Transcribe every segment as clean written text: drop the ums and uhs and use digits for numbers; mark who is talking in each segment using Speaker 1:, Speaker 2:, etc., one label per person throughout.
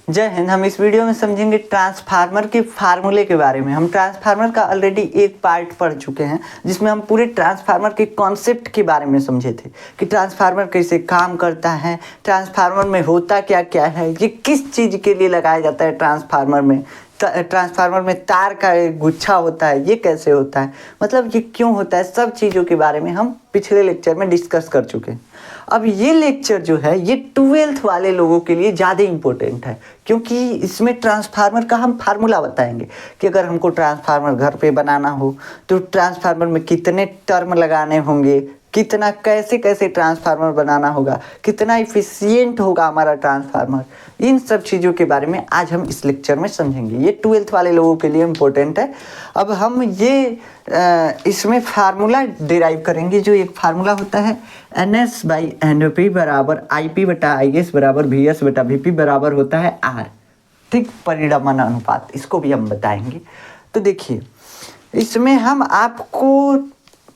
Speaker 1: जय हिंद। हम इस वीडियो में समझेंगे ट्रांसफार्मर के फार्मूले के बारे में। हम ट्रांसफार्मर का ऑलरेडी एक पार्ट पढ़ चुके हैं जिसमें हम पूरे ट्रांसफार्मर के कॉन्सेप्ट के बारे में समझे थे कि ट्रांसफार्मर कैसे काम करता है, ट्रांसफार्मर में होता क्या क्या है, ये किस चीज़ के लिए लगाया जाता है ट्रांसफार्मर में, ट्रांसफार्मर में तार का एक गुच्छा होता है, ये कैसे होता है, मतलब ये क्यों होता है, सब चीज़ों के बारे में हम पिछले लेक्चर में डिस्कस कर चुके हैं। अब ये लेक्चर जो है ये 12th वाले लोगों के लिए ज़्यादा इम्पोर्टेंट है क्योंकि इसमें ट्रांसफार्मर का हम फार्मूला बताएंगे कि अगर हमको ट्रांसफार्मर घर पे बनाना हो तो ट्रांसफार्मर में कितने टर्म लगाने होंगे, कितना कैसे कैसे ट्रांसफार्मर बनाना होगा, कितना इफ़िशियंट होगा हमारा ट्रांसफार्मर, इन सब चीज़ों के बारे में आज हम इस लेक्चर में समझेंगे। ये 12th वाले लोगों के लिए इम्पोर्टेंट है। अब हम ये इसमें फार्मूला डिराइव करेंगे। जो एक फार्मूला होता है NS/NP बराबर IP/IS बराबर VS/VP बराबर होता है R, ठीक, परिमाण अनुपात, इसको भी हम बताएंगे। तो देखिए इसमें हम आपको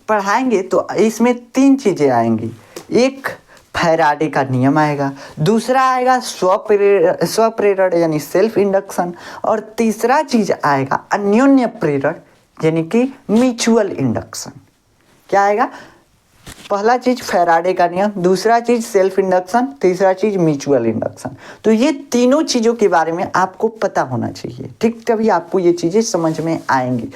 Speaker 1: पढ़ाएंगे तो इसमें 3 चीज़ें आएंगी। एक फैराडे का नियम आएगा, दूसरा आएगा स्वप्रेरण यानी सेल्फ इंडक्शन, और तीसरा चीज़ आएगा अन्योन्य प्रेरण यानी कि म्यूचुअल इंडक्शन। क्या आएगा? पहला चीज़ फैराडे का नियम, दूसरा चीज़ सेल्फ इंडक्शन, तीसरा चीज़ म्यूचुअल इंडक्शन। तो ये तीनों चीज़ों के बारे में आपको पता होना चाहिए, ठीक, तभी आपको ये चीज़ें समझ में आएंगी।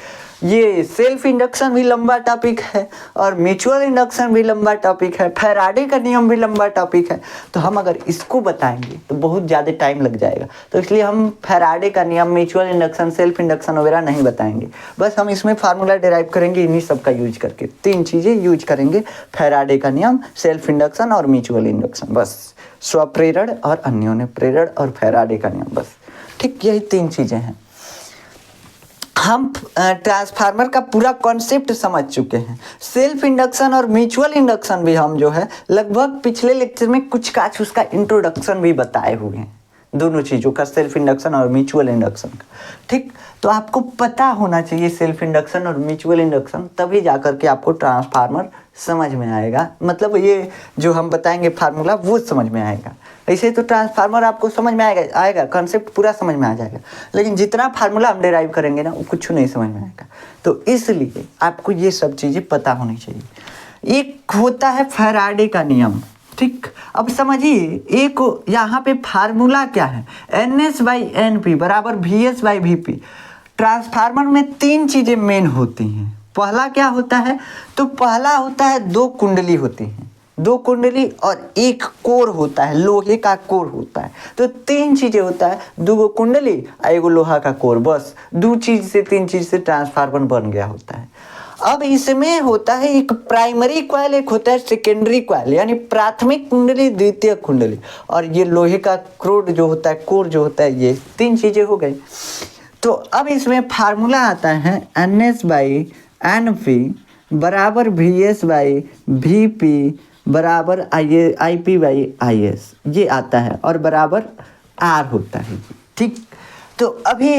Speaker 1: ये सेल्फ इंडक्शन भी लंबा टॉपिक है और म्यूचुअल इंडक्शन भी लंबा टॉपिक है, फैराडे का नियम भी लंबा टॉपिक है। तो हम अगर इसको बताएंगे तो बहुत ज़्यादा टाइम लग जाएगा, तो इसलिए हम फैराडे का नियम, म्यूचुअल इंडक्शन, सेल्फ इंडक्शन वगैरह नहीं बताएंगे। बस हम इसमें फार्मूला डिराइव करेंगे इन्हीं सब का यूज करके। 3 चीज़ें यूज करेंगे, फैराडे का नियम, सेल्फ इंडक्शन और म्यूचुअल इंडक्शन, बस। स्वप्रेरण और अन्योन्य प्रेरण और फैराडे का नियम, बस, ठीक, यही 3 चीज़ें हैं। हम ट्रांसफार्मर का पूरा कॉन्सेप्ट समझ चुके हैं। सेल्फ इंडक्शन और म्यूचुअल इंडक्शन भी हम जो है लगभग पिछले लेक्चर में कुछ काछ उसका इंट्रोडक्शन भी बताए हुए हैं, दोनों चीज़ों का, सेल्फ इंडक्शन और म्यूचुअल इंडक्शन का, ठीक। तो आपको पता होना चाहिए सेल्फ इंडक्शन और म्यूचुअल इंडक्शन, तभी जाकर के आपको ट्रांसफार्मर समझ में आएगा, मतलब ये जो हम बताएंगे फार्मूला वो समझ में आएगा। ऐसे तो ट्रांसफार्मर आपको समझ में आएगा, कॉन्सेप्ट पूरा समझ में आ जाएगा, लेकिन जितना फार्मूला हम डिराइव करेंगे ना वो कुछ नहीं समझ में आएगा। तो इसलिए आपको ये सब चीज़ें पता होनी चाहिए। एक होता है फैराडे का नियम, ठीक। अब समझिए एक यहाँ पे फार्मूला क्या है, NS/NP बराबर VS/VP। ट्रांसफार्मर में 3 चीज़ें मेन होती हैं। पहला क्या होता है, तो पहला होता है 2 कुंडली होती हैं, 2 कुंडली और एक कोर होता है, लोहे का कोर होता है। तो 3 चीज़ें होता है, 2 कुंडली और 1 लोहा का कोर, बस 2 चीज़ से 3 चीज़ से ट्रांसफार्मर बन गया होता है। अब इसमें होता है एक प्राइमरी कॉइल, एक होता है सेकेंडरी कॉइल, यानी प्राथमिक कुंडली, द्वितीय कुंडली, और ये लोहे का क्रोड जो होता है, कोर जो होता है, ये 3 चीज़ें हो गई। तो अब इसमें फार्मूला आता है NS/NP बराबर VS/VP बराबर IP/IS, ये आता है, और बराबर R होता है, ठीक। तो अभी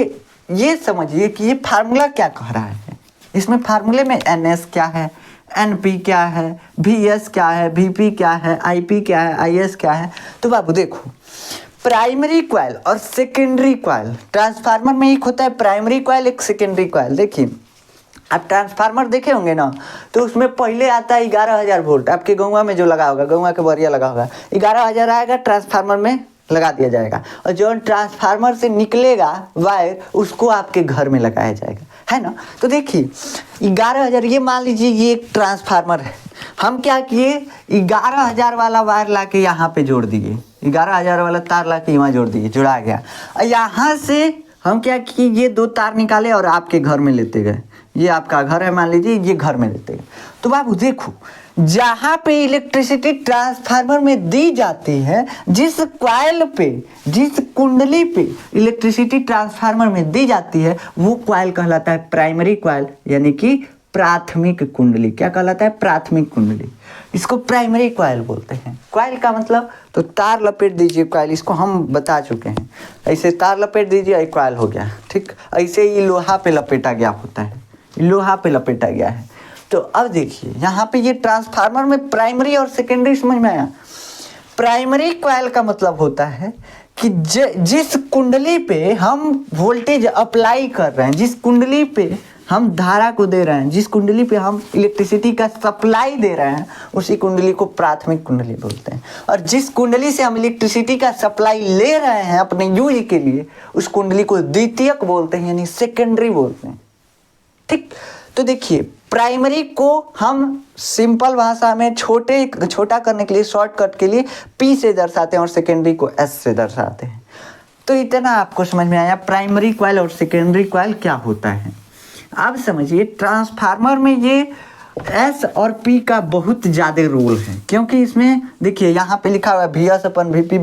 Speaker 1: ये समझिए कि ये फार्मूला क्या कह रहा है। इसमें फार्मूले में NS क्या है, NP क्या है, VS क्या है, VP क्या है, IP क्या है, IS क्या है। तो बाबू देखो, प्राइमरी कॉइल और सेकेंडरी कॉइल, ट्रांसफार्मर में एक होता है प्राइमरी कॉइल, एक सेकेंडरी कॉइल। देखिए आप ट्रांसफार्मर देखे होंगे ना, तो उसमें पहले आता है 11,000 वोल्ट, आपके गौवा में जो लगा होगा, गौवा के बरिया लगा होगा, 11,000 आएगा, ट्रांसफार्मर में लगा दिया जाएगा, और जो ट्रांसफार्मर से निकलेगा वायर उसको आपके घर में लगाया जाएगा, है ना। तो देखिए 11,000, ये मान लीजिए ये एक ट्रांसफार्मर है, हम क्या किए, 11,000 वाला वायर ला के यहाँ पे जोड़ दिए, 11,000 वाला तार ला के यहाँ जोड़ दिए, जुड़ा गया। और यहाँ से हम क्या किए, ये 2 तार निकाले और आपके घर में लेते गए, ये आपका घर है मान लीजिए, ये घर में लेते गए। तो बाबू देखो, जहाँ पे इलेक्ट्रिसिटी ट्रांसफार्मर में दी जाती है, जिस कॉइल पे, जिस कुंडली पे इलेक्ट्रिसिटी ट्रांसफार्मर में दी जाती है, वो कॉइल कहलाता है प्राइमरी कॉइल, यानी कि प्राथमिक कुंडली। क्या कहलाता है? प्राथमिक कुंडली। इसको प्राइमरी कॉइल बोलते हैं। कॉइल का मतलब, तो तार लपेट दीजिए कॉइल, इसको हम बता चुके हैं। ऐसे तार लपेट दीजिए, कॉइल हो गया, ठीक। ऐसे ही लोहा पे लपेटा गया होता है, लोहा पे लपेटा गया है। तो अब देखिए यहाँ पे ये ट्रांसफार्मर में प्राइमरी और सेकेंडरी समझ में आया। प्राइमरी कॉइल का मतलब होता है कि जिस कुंडली पे हम वोल्टेज अप्लाई कर रहे हैं, जिस कुंडली पे हम धारा को दे रहे हैं, जिस कुंडली पे हम इलेक्ट्रिसिटी का सप्लाई दे रहे हैं, उसी कुंडली को प्राथमिक कुंडली बोलते हैं। और जिस कुंडली से हम इलेक्ट्रिसिटी का सप्लाई ले रहे हैं अपने यूज के लिए, उस कुंडली को द्वितीयक बोलते हैं, यानी सेकेंडरी बोलते हैं। ठीक, तो देखिए प्राइमरी को हम सिंपल भाषा में छोटा करने के लिए, शॉर्टकट के लिए P से दर्शाते हैं और सेकेंडरी को S से दर्शाते हैं। तो इतना आपको समझ में आया प्राइमरी कॉइल और सेकेंडरी कॉइल क्या होता है। अब समझिए ट्रांसफार्मर में ये S और P का बहुत ज़्यादा रोल है, क्योंकि इसमें देखिए यहाँ पे लिखा हुआ है VS/VP,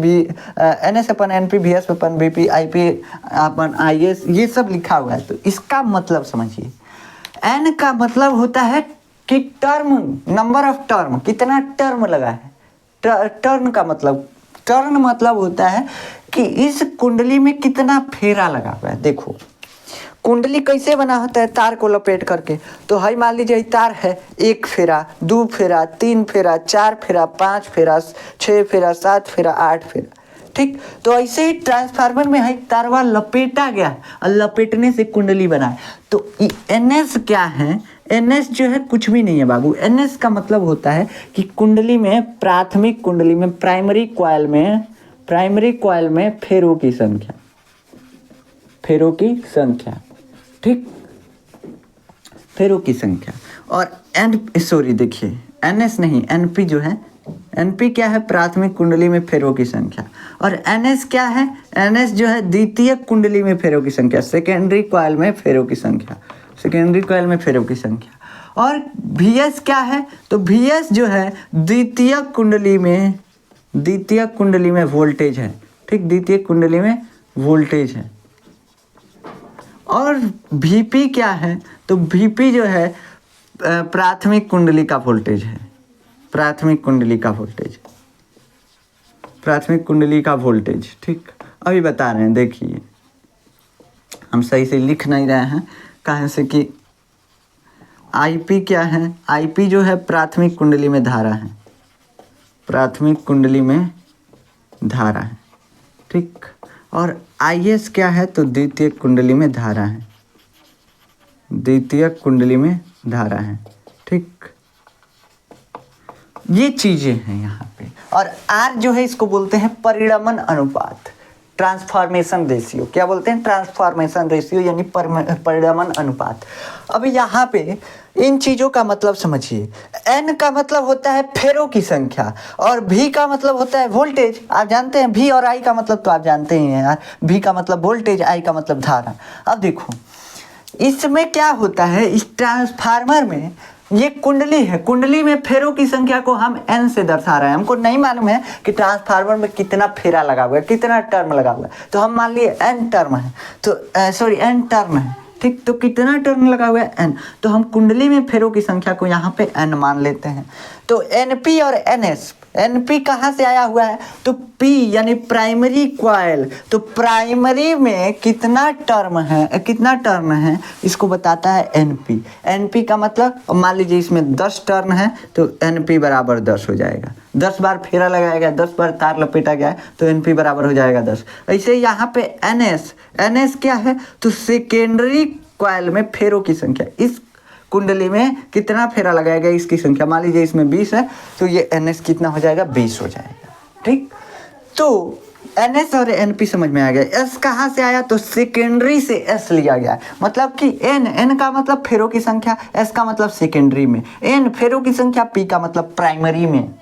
Speaker 1: NS/NP, VS/VP, IP/IS, ये सब लिखा हुआ है। तो इसका मतलब समझिए, N का मतलब होता है कि टर्म, नंबर ऑफ टर्म, कितना टर्म लगा है। टर्न मतलब होता है कि इस कुंडली में कितना फेरा लगा हुआ है। देखो कुंडली कैसे बना होता है, तार को लपेट करके। तो हाई मान लीजिए तार है, 1 फेरा, 2 फेरा, 3 फेरा, 4 फेरा, 5 फेरा, 6 फेरा, 7 फेरा, 8 फेरा। ठीक, तो ऐसे ही ट्रांसफार्मर में है तारवा लपेटा गया और लपेटने से कुंडली बना है। तो NS क्या है, NS जो है कुछ भी नहीं है बाबू। NS का मतलब होता है कि कुंडली में, प्राथमिक कुंडली में, प्राइमरी कॉइल में फेरों की संख्या, ठीक, फेरों की संख्या। और देखिए NS नहीं, NP जो है, NP क्या है, प्राथमिक कुंडली में फेरों की संख्या। और NS क्या है, NS जो है द्वितीय कुंडली में फेरों की संख्या, सेकेंडरी कॉइल में फेरों की संख्या। और VS क्या है, तो VS जो है द्वितीय कुंडली में वोल्टेज है। ठीक, द्वितीय कुंडली में वोल्टेज है। और VP क्या है, तो VP जो है प्राथमिक कुंडली का वोल्टेज है। प्राथमिक कुंडली का वोल्टेज। ठीक, अभी बता रहे हैं, देखिए हम सही से लिख नहीं रहे हैं, कहाँ से कि IP क्या है, IP जो है प्राथमिक कुंडली में धारा है, ठीक। और IS क्या है, तो द्वितीय कुंडली में धारा है, ठीक। ये चीजें हैं यहाँ पे। और R जो है इसको बोलते हैं परिणमन अनुपात, ट्रांसफॉर्मेशन रेशियो। क्या बोलते हैं, ट्रांसफॉर्मेशन रेशियो, यानी परिणमन अनुपात। अब यहाँ पे इन चीज़ों का मतलब समझिए। N का मतलब होता है फेरों की संख्या, और V का मतलब होता है वोल्टेज। आप जानते हैं V और I का मतलब तो आप जानते ही हैं यार, V का मतलब वोल्टेज, I का मतलब धारा। अब देखो इसमें क्या होता है, इस ट्रांसफार्मर में ये कुंडली है, कुंडली में फेरों की संख्या को हम N से दर्शा रहे हैं। हमको नहीं मालूम है कि ट्रांसफार्मर में कितना फेरा लगा हुआ है, कितना टर्म लगा हुआ है। तो हम मान लिए N टर्म है, तो N टर्म है, ठीक। तो कितना टर्म लगा हुआ है, N। तो हम कुंडली में फेरों की संख्या को यहाँ पे N मान लेते हैं। तो NP और NS, NP कहाँ से आया हुआ है, तो P यानी प्राइमरी कॉइल। तो प्राइमरी में कितना टर्म है इसको बताता है NP। NP का मतलब, मान लीजिए इसमें 10 टर्म है, तो NP बराबर 10 हो जाएगा। 10 बार फेरा लगाया गया, 10 बार तार लपेटा गया है, तो NP बराबर हो जाएगा 10। ऐसे यहाँ पे NS क्या है, तो सेकेंडरी कॉइल में फेरों की संख्या। इस कुंडली में कितना फेरा लगाया गया इसकी संख्या, मान लीजिए इसमें 20 है, तो ये NS कितना हो जाएगा, 20 हो जाएगा, ठीक। तो NS और NP समझ में आ गया। S कहाँ से आया, तो सेकेंडरी से S लिया गया, मतलब कि N का मतलब फेरों की संख्या, S का मतलब सेकेंडरी में, N फेरों की संख्या, P का मतलब प्राइमरी में,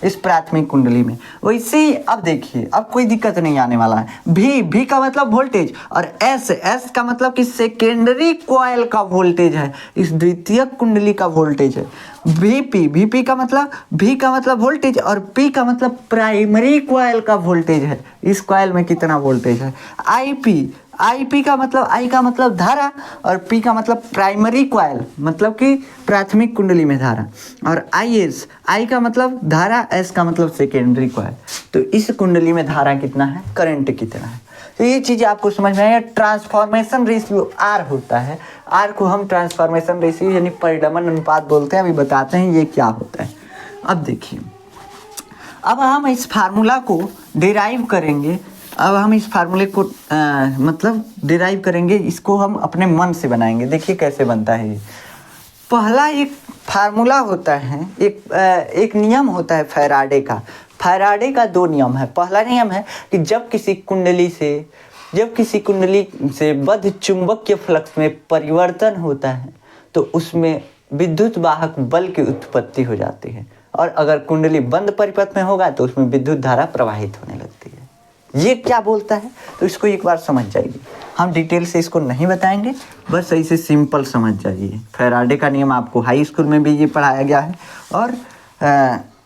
Speaker 1: इस प्राथमिक कुंडली में। वैसे ही अब देखिए, अब कोई दिक्कत नहीं आने वाला है। V का मतलब वोल्टेज, और S का मतलब कि सेकेंडरी कॉइल का वोल्टेज है, इस द्वितीय कुंडली का वोल्टेज है। VP का मतलब, V का मतलब वोल्टेज, और P का मतलब प्राइमरी कॉइल का वोल्टेज है, इस कॉइल में कितना वोल्टेज है। IP का मतलब, I का मतलब धारा, और P का मतलब प्राइमरी कॉइल, मतलब कि प्राथमिक कुंडली में धारा। और I का मतलब धारा, S का मतलब सेकेंडरी कॉइल। तो इस कुंडली में धारा कितना है, करंट कितना है। तो ये चीज़ आपको समझ में आएगा। ट्रांसफॉर्मेशन रेशियो R होता है, R को हम ट्रांसफॉर्मेशन रेशियो यानी परिणमन अनुपात बोलते हैं। अभी बताते हैं ये क्या होता है। अब देखिए, अब हम इस फार्मूला को डिराइव करेंगे अब हम इस फार्मूले को मतलब डिराइव करेंगे, इसको हम अपने मन से बनाएंगे। देखिए कैसे बनता है ये। पहला एक फार्मूला होता है, एक नियम होता है फैराडे का। फैराडे का दो नियम है। पहला नियम है कि जब किसी कुंडली से बद्ध चुंबकीय फ्लक्स में परिवर्तन होता है तो उसमें विद्युत वाहक बल की उत्पत्ति हो जाती है, और अगर कुंडली बंद परिपथ में होगा तो उसमें विद्युत धारा प्रवाहित होने लगती है। ये क्या बोलता है तो इसको एक बार समझ जाइए। हम डिटेल से इसको नहीं बताएंगे, बस ऐसे सिंपल समझ जाइए। फैराडे का नियम आपको हाई स्कूल में भी ये पढ़ाया गया है और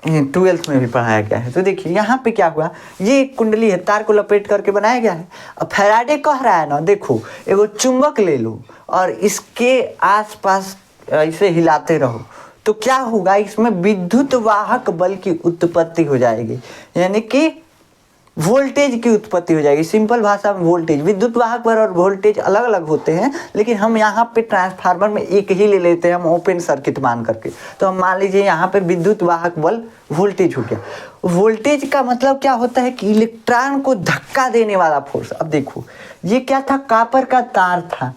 Speaker 1: 12th में भी पढ़ाया गया है। तो देखिए यहाँ पे क्या हुआ, ये एक कुंडली है, तार को लपेट करके बनाया गया है। अब फैराडे कह रहा है ना, देखो एगो चुंबक ले लो और इसके आसपास ऐसे हिलाते रहो तो क्या होगा, इसमें विद्युत वाहक बल की उत्पत्ति हो जाएगी, यानी कि वोल्टेज की उत्पत्ति हो जाएगी। सिंपल भाषा में वोल्टेज, विद्युत वाहक बल और वोल्टेज अलग अलग होते हैं, लेकिन हम यहाँ पे ट्रांसफार्मर में एक ही ले लेते हैं, हम ओपन सर्किट मान करके। तो हम मान लीजिए यहाँ पे विद्युत वाहक बल वोल्टेज हो गया। वोल्टेज का मतलब क्या होता है कि इलेक्ट्रॉन को धक्का देने वाला फोर्स। अब देखो ये क्या था, कापर का तार था।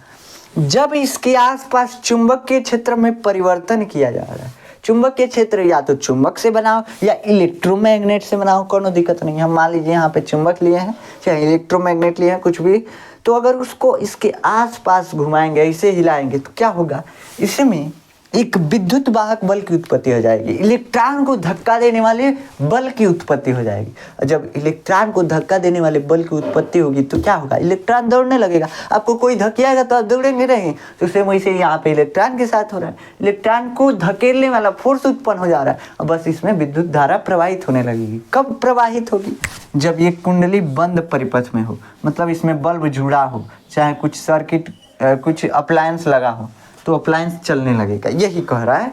Speaker 1: जब इसके आसपास चुंबकीय क्षेत्र में परिवर्तन किया जा रहा है, चुंबकीय क्षेत्र या तो चुंबक से बनाओ या इलेक्ट्रोमैग्नेट से बनाओ, कोनो दिक्कत नहीं है। हम मान लीजिए यहाँ पे चुंबक लिए हैं चाहे इलेक्ट्रोमैग्नेट लिए हैं, कुछ भी, तो अगर उसको इसके आसपास घुमाएंगे, ऐसे हिलाएंगे तो क्या होगा, इसमें एक विद्युत वाहक बल की उत्पत्ति हो जाएगी, इलेक्ट्रॉन को धक्का देने वाले बल की उत्पत्ति हो जाएगी। और जब इलेक्ट्रॉन को धक्का देने वाले बल की उत्पत्ति होगी तो क्या होगा, इलेक्ट्रॉन दौड़ने लगेगा। आपको कोई धकेलेगा तो आप दौड़ेंगे नहीं, तो सेम वैसे यहाँ पे इलेक्ट्रॉन के साथ हो रहा है, इलेक्ट्रॉन को धकेलने वाला फोर्स उत्पन्न हो जा रहा है, और बस इसमें विद्युत धारा प्रवाहित होने लगेगी। कब प्रवाहित होगी, जब ये कुंडली बंद परिपथ में हो, मतलब इसमें बल्ब जुड़ा हो, चाहे कुछ सर्किट कुछ अप्लायंस लगा हो तो अप्लायंस चलने लगेगा। यही कह रहा है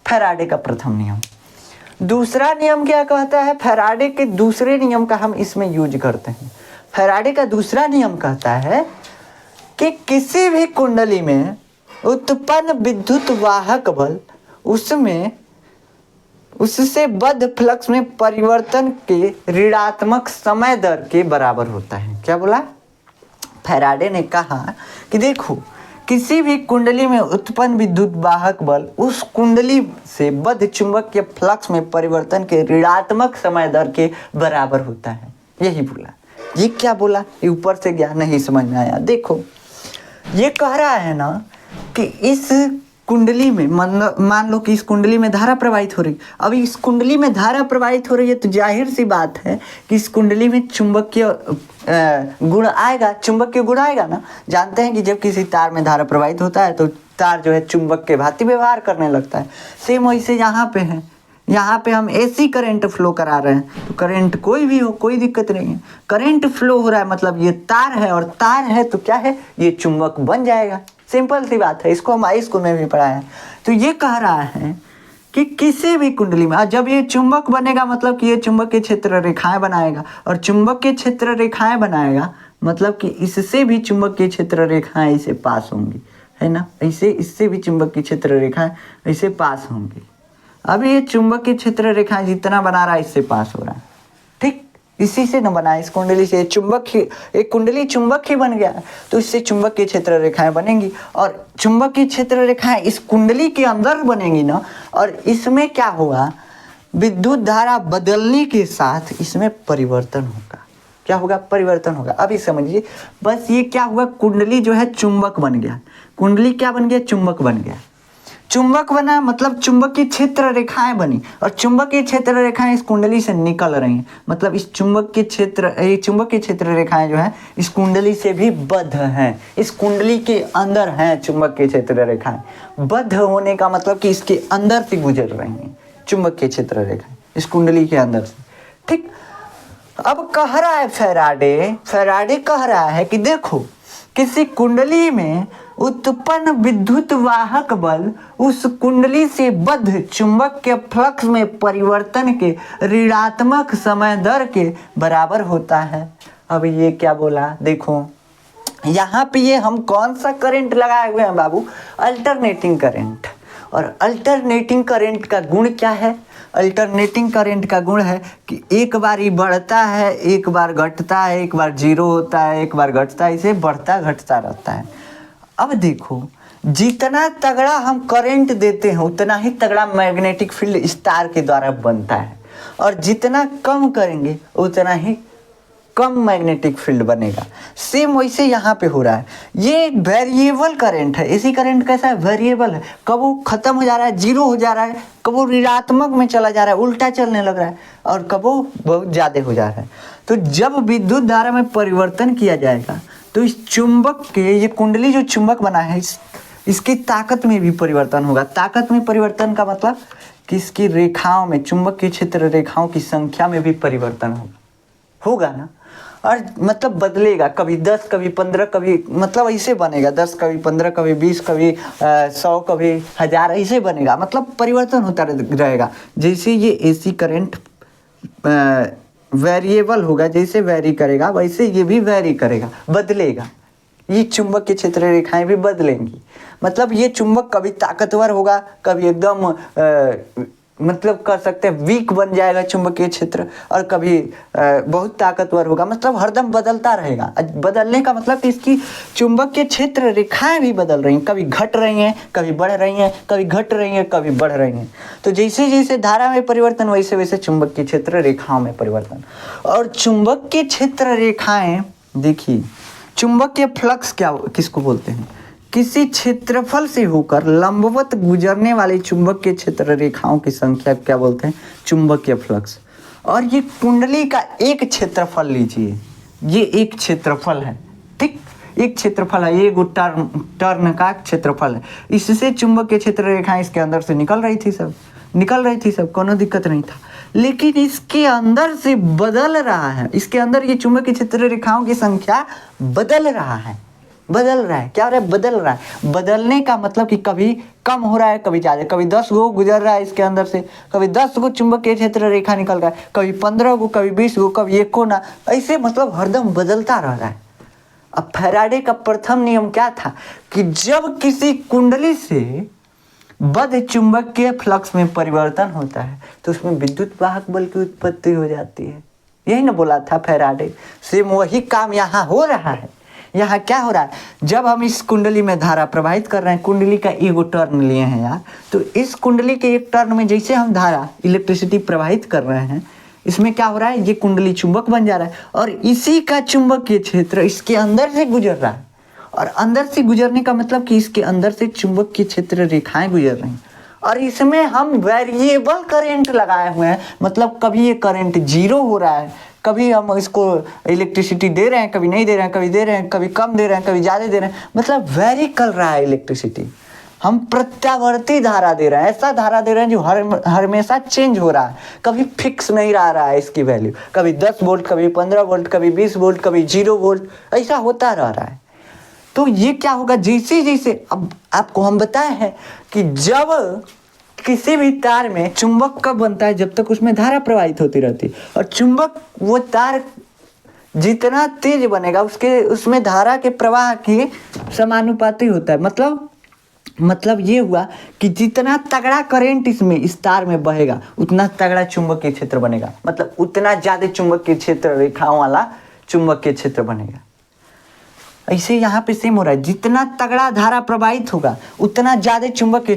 Speaker 1: फैराडे का प्रथम नियम। दूसरा नियम क्या कहता है, फैराडे के दूसरे नियम का हम इसमें यूज करते हैं। फैराडे का दूसरा नियम कहता है कि किसी भी कुंडली में उत्पन्न विद्युत वाहक बल उससे बद्ध फ्लक्स में परिवर्तन के ऋणात्मक समय दर के बराबर होता है। क्या बोला, फैराडे ने कहा कि देखो किसी भी कुंडली में उत्पन्न विद्युत वाहक बल उस कुंडली से बद्ध चुंबकीय फ्लक्स में परिवर्तन के ऋणात्मक समय दर के बराबर होता है। यही बोला। ये क्या बोला, ये ऊपर से गया, नहीं समझ में आया। देखो ये कह रहा है ना कि इस कुंडली में मान लो कि इस कुंडली में धारा प्रवाहित हो रही। अब इस कुंडली में धारा प्रवाहित हो रही है तो जाहिर सी बात है कि इस कुंडली में चुंबकीय गुण आएगा, चुंबकीय गुण आएगा ना। जानते हैं कि जब किसी तार में धारा प्रवाहित होता है तो तार जो है चुंबक के भांति व्यवहार करने लगता है। सेम वैसे यहाँ पे है, यहाँ पे हम एसी करंट फ्लो करा रहे हैं तो करंट कोई भी हो कोई दिक्कत नहीं है, करंट फ्लो हो रहा है मतलब ये तार है, और तार है तो क्या है, ये चुंबक बन जाएगा। सिंपल सी बात है, इसको हम हाई स्कूल में भी पढ़ाया है। तो ये कह रहा है कि किसी भी कुंडली में जब ये चुंबक बनेगा मतलब कि ये चुंबकीय क्षेत्र रेखाएं बनाएगा, और चुंबकीय क्षेत्र रेखाएं बनाएगा मतलब कि इससे भी चुंबकीय क्षेत्र रेखाएं ऐसे पास होंगी, है ना, ऐसे इससे भी चुंबकीय क्षेत्र रेखाएं ऐसे पास होंगी। अब ये चुंबकीय क्षेत्र रेखाएं जितना बना रहा है इससे पास हो रहा है, ठीक, इसी से न बना, इस कुंडली से चुंबक ही, एक कुंडली चुंबक ही बन गया तो इससे चुंबकीय क्षेत्र रेखाएं बनेंगी, और चुंबकीय क्षेत्र रेखाएं इस कुंडली के अंदर बनेंगी ना, और इसमें क्या होगा, विद्युत धारा बदलने के साथ इसमें परिवर्तन होगा। क्या होगा, परिवर्तन होगा। अभी समझिए, बस ये क्या हुआ, कुंडली जो है चुंबक बन गया, कुंडली क्या बन गया, चुंबक बन गया। चुंबक बना मतलब चुंबकीय क्षेत्र रेखाएं बनी, और चुंबकीय क्षेत्र रेखाएं इस कुंडली से निकल रही हैं, मतलब इस चुंबकीय क्षेत्र रेखाएं जो है इस कुंडली से भी बद्ध हैं, इस कुंडली के अंदर हैं चुंबकीय क्षेत्र रेखाएं। बद्ध होने का मतलब कि इसके अंदर से गुजर रही हैं चुंबकीय क्षेत्र रेखाएं इस कुंडली के अंदर से, ठीक। अब कह रहा है फैराडे कह रहा है कि देखो किसी कुंडली में उत्पन्न विद्युत वाहक बल उस कुंडली से बद्ध चुंबक के फ्लक्स में परिवर्तन के ऋणात्मक समय दर के बराबर होता है। अब ये क्या बोला, देखो यहाँ पे ये हम कौन सा करंट लगाए हुए हैं बाबू, अल्टरनेटिंग करंट। और अल्टरनेटिंग करंट का गुण क्या है, अल्टरनेटिंग करंट का गुण है कि एक बार ये बढ़ता है, एक बार घटता है, एक बार जीरो होता है, एक बार घटता है, इसे बढ़ता घटता रहता है। अब देखो, जितना तगड़ा हम करंट देते हैं उतना ही तगड़ा मैग्नेटिक फील्ड इस तार के द्वारा बनता है, और जितना कम करेंगे उतना ही कम मैग्नेटिक फील्ड बनेगा। सेम वैसे यहाँ पे हो रहा है। ये वेरिएबल करंट है। इसी करंट कैसा है? वेरिएबल है। कब वो खत्म हो जा रहा है, जीरो हो जा रहा है, कब वो ऋणात्मक में चला जा रहा है, उल्टा चलने लग रहा है, और कब वो बहुत ज़्यादा हो जा रहा है। तो जब विद्युत धारा में परिवर्तन किया जाएगा तो इस चुंबक के, ये कुंडली जो चुंबक बना है, इसकी ताकत में भी परिवर्तन होगा। ताकत में परिवर्तन का मतलब कि इसकी रेखाओं में, चुंबक के क्षेत्र रेखाओं की संख्या में भी परिवर्तन होगा ना। और मतलब बदलेगा, कभी 10, कभी 15, कभी मतलब ऐसे बनेगा, 10 कभी 15, कभी 20, कभी 100, कभी 1000, ऐसे बनेगा। मतलब परिवर्तन होता रहेगा। जैसे ये एसी करंट वेरिएबल होगा, जैसे वेरी करेगा वैसे ये भी वेरी करेगा, बदलेगा। ये चुंबक के क्षेत्र रेखाएं भी बदलेंगी। मतलब ये चुंबक कभी ताकतवर होगा, कभी एकदम मतलब कर सकते हैं वीक बन जाएगा चुंबकीय क्षेत्र, और कभी बहुत ताकतवर होगा। मतलब हरदम बदलता रहेगा। बदलने का मतलब कि इसकी चुंबकीय क्षेत्र रेखाएं भी बदल रही हैं, कभी घट रही हैं, कभी बढ़ रही हैं, कभी घट रही हैं, कभी बढ़ रही हैं। तो जैसे जैसे धारा में परिवर्तन, वैसे वैसे चुंबकीय क्षेत्र रेखाओं में परिवर्तन। और चुंबकीय क्षेत्र रेखाएं, देखिए चुंबकीय फ्लक्स क्या, किसको बोलते हैं? किसी क्षेत्रफल से होकर लंबवत गुजरने वाले चुंबकीय क्षेत्र रेखाओं की संख्या क्या बोलते हैं? चुंबकीय फ्लक्स। और ये कुंडली का एक क्षेत्रफल लीजिए, ये एक क्षेत्रफल है, ठीक, एक क्षेत्रफल है, ये टर्न का क्षेत्रफल है। इससे चुंबकीय क्षेत्र रेखाएं इसके अंदर से निकल रही थी सब, कोनो दिक्कत नहीं था। लेकिन इसके अंदर से बदल रहा है, इसके अंदर ये चुंबकीय क्षेत्र रेखाओं की संख्या बदल रहा है। क्या हो रहा है? बदल रहा है। बदलने का मतलब कि कभी कम हो रहा है, कभी ज़्यादा, कभी 10 गो गुजर रहा है इसके अंदर से, कभी 10 गो चुंबकीय क्षेत्र रेखा निकल रहा है, कभी 15 गो, कभी 20 गो, कभी 1 को ना, ऐसे मतलब हरदम बदलता रह रहा है। अब फैराडे का प्रथम नियम क्या था कि जब किसी कुंडली से बद्ध चुंबकीय फ्लक्स में परिवर्तन होता है तो उसमें विद्युत वाहक बल की उत्पत्ति हो जाती है। यही ना बोला था फैराडे। सेम वही काम यहाँ हो रहा है। यहाँ क्या हो रहा है? जब हम इस कुंडली में धारा प्रवाहित कर रहे हैं, कुंडली का एगो टर्न लिए हैं यार, तो इस कुंडली के एक टर्न में जैसे हम धारा इलेक्ट्रिसिटी प्रवाहित कर रहे हैं, इसमें क्या हो रहा है? ये कुंडली चुंबक बन जा रहा है, और इसी का चुंबकीय क्षेत्र इसके अंदर से गुजर रहा है। और अंदर से गुजरने का मतलब कि इसके अंदर से चुंबकीय क्षेत्र रेखाएं गुजर रही हैं, और इसमें हम वेरिएबल करंट लगाए हुए हैं। मतलब कभी ये करंट जीरो हो रहा है, कभी हम इसको इलेक्ट्रिसिटी दे रहे हैं, कभी नहीं दे रहे हैं, कभी दे रहे हैं, कभी कम दे रहे हैं, कभी ज़्यादा दे रहे हैं। मतलब वेरी कर रहा है इलेक्ट्रिसिटी। हम प्रत्यावर्ती धारा दे रहे हैं, ऐसा धारा दे रहे हैं जो हमेशा चेंज हो रहा है, कभी फिक्स नहीं रहा है इसकी वैल्यू। कभी 10 वोल्ट, कभी 15 वोल्ट, कभी 20 वोल्ट, कभी 0 वोल्ट, ऐसा होता रह रहा है। तो ये क्या होगा? जैसे जैसे अब आपको हम बताए हैं कि जब किसी भी तार में चुंबक कब बनता है? जब तक उसमें धारा प्रवाहित होती रहती है। और चुंबक, वो तार जितना तेज बनेगा उसमें धारा के प्रवाह के समानुपाती होता है। मतलब ये हुआ कि जितना तगड़ा करंट इस तार में बहेगा उतना तगड़ा चुंबकीय क्षेत्र बनेगा। मतलब उतना ज़्यादा चुंबकीय क्षेत्र रेखाओं वाला चुंबकीय क्षेत्र बनेगा। ऐसे यहाँ पे सेम हो रहा है, जितना तगड़ा धारा प्रवाहित होगा उतना ज़्यादा चुंबकीय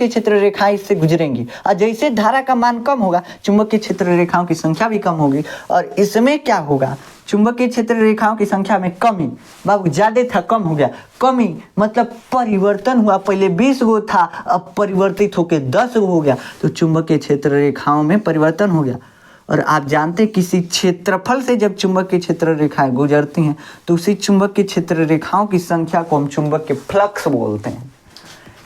Speaker 1: क्षेत्र रेखाएं इससे गुजरेंगी। और जैसे धारा का मान कम होगा, चुंबकीय क्षेत्र रेखाओं की संख्या भी कम होगी। और इसमें क्या होगा? चुंबकीय क्षेत्र रेखाओं की संख्या में कमी। बाबू ज़्यादा था, कम हो गया। कमी मतलब परिवर्तन हुआ, पहले 20 गो था, अब परिवर्तित होकर 10 गो हो गया, तो चुंबकीय क्षेत्र रेखाओं में परिवर्तन हो गया। और आप जानते हैं किसी क्षेत्रफल से जब चुंबकीय क्षेत्र रेखाएं गुजरती हैं तो उसी चुंबकीय क्षेत्र रेखाओं की संख्या को हम चुंबकीय फ्लक्स बोलते हैं।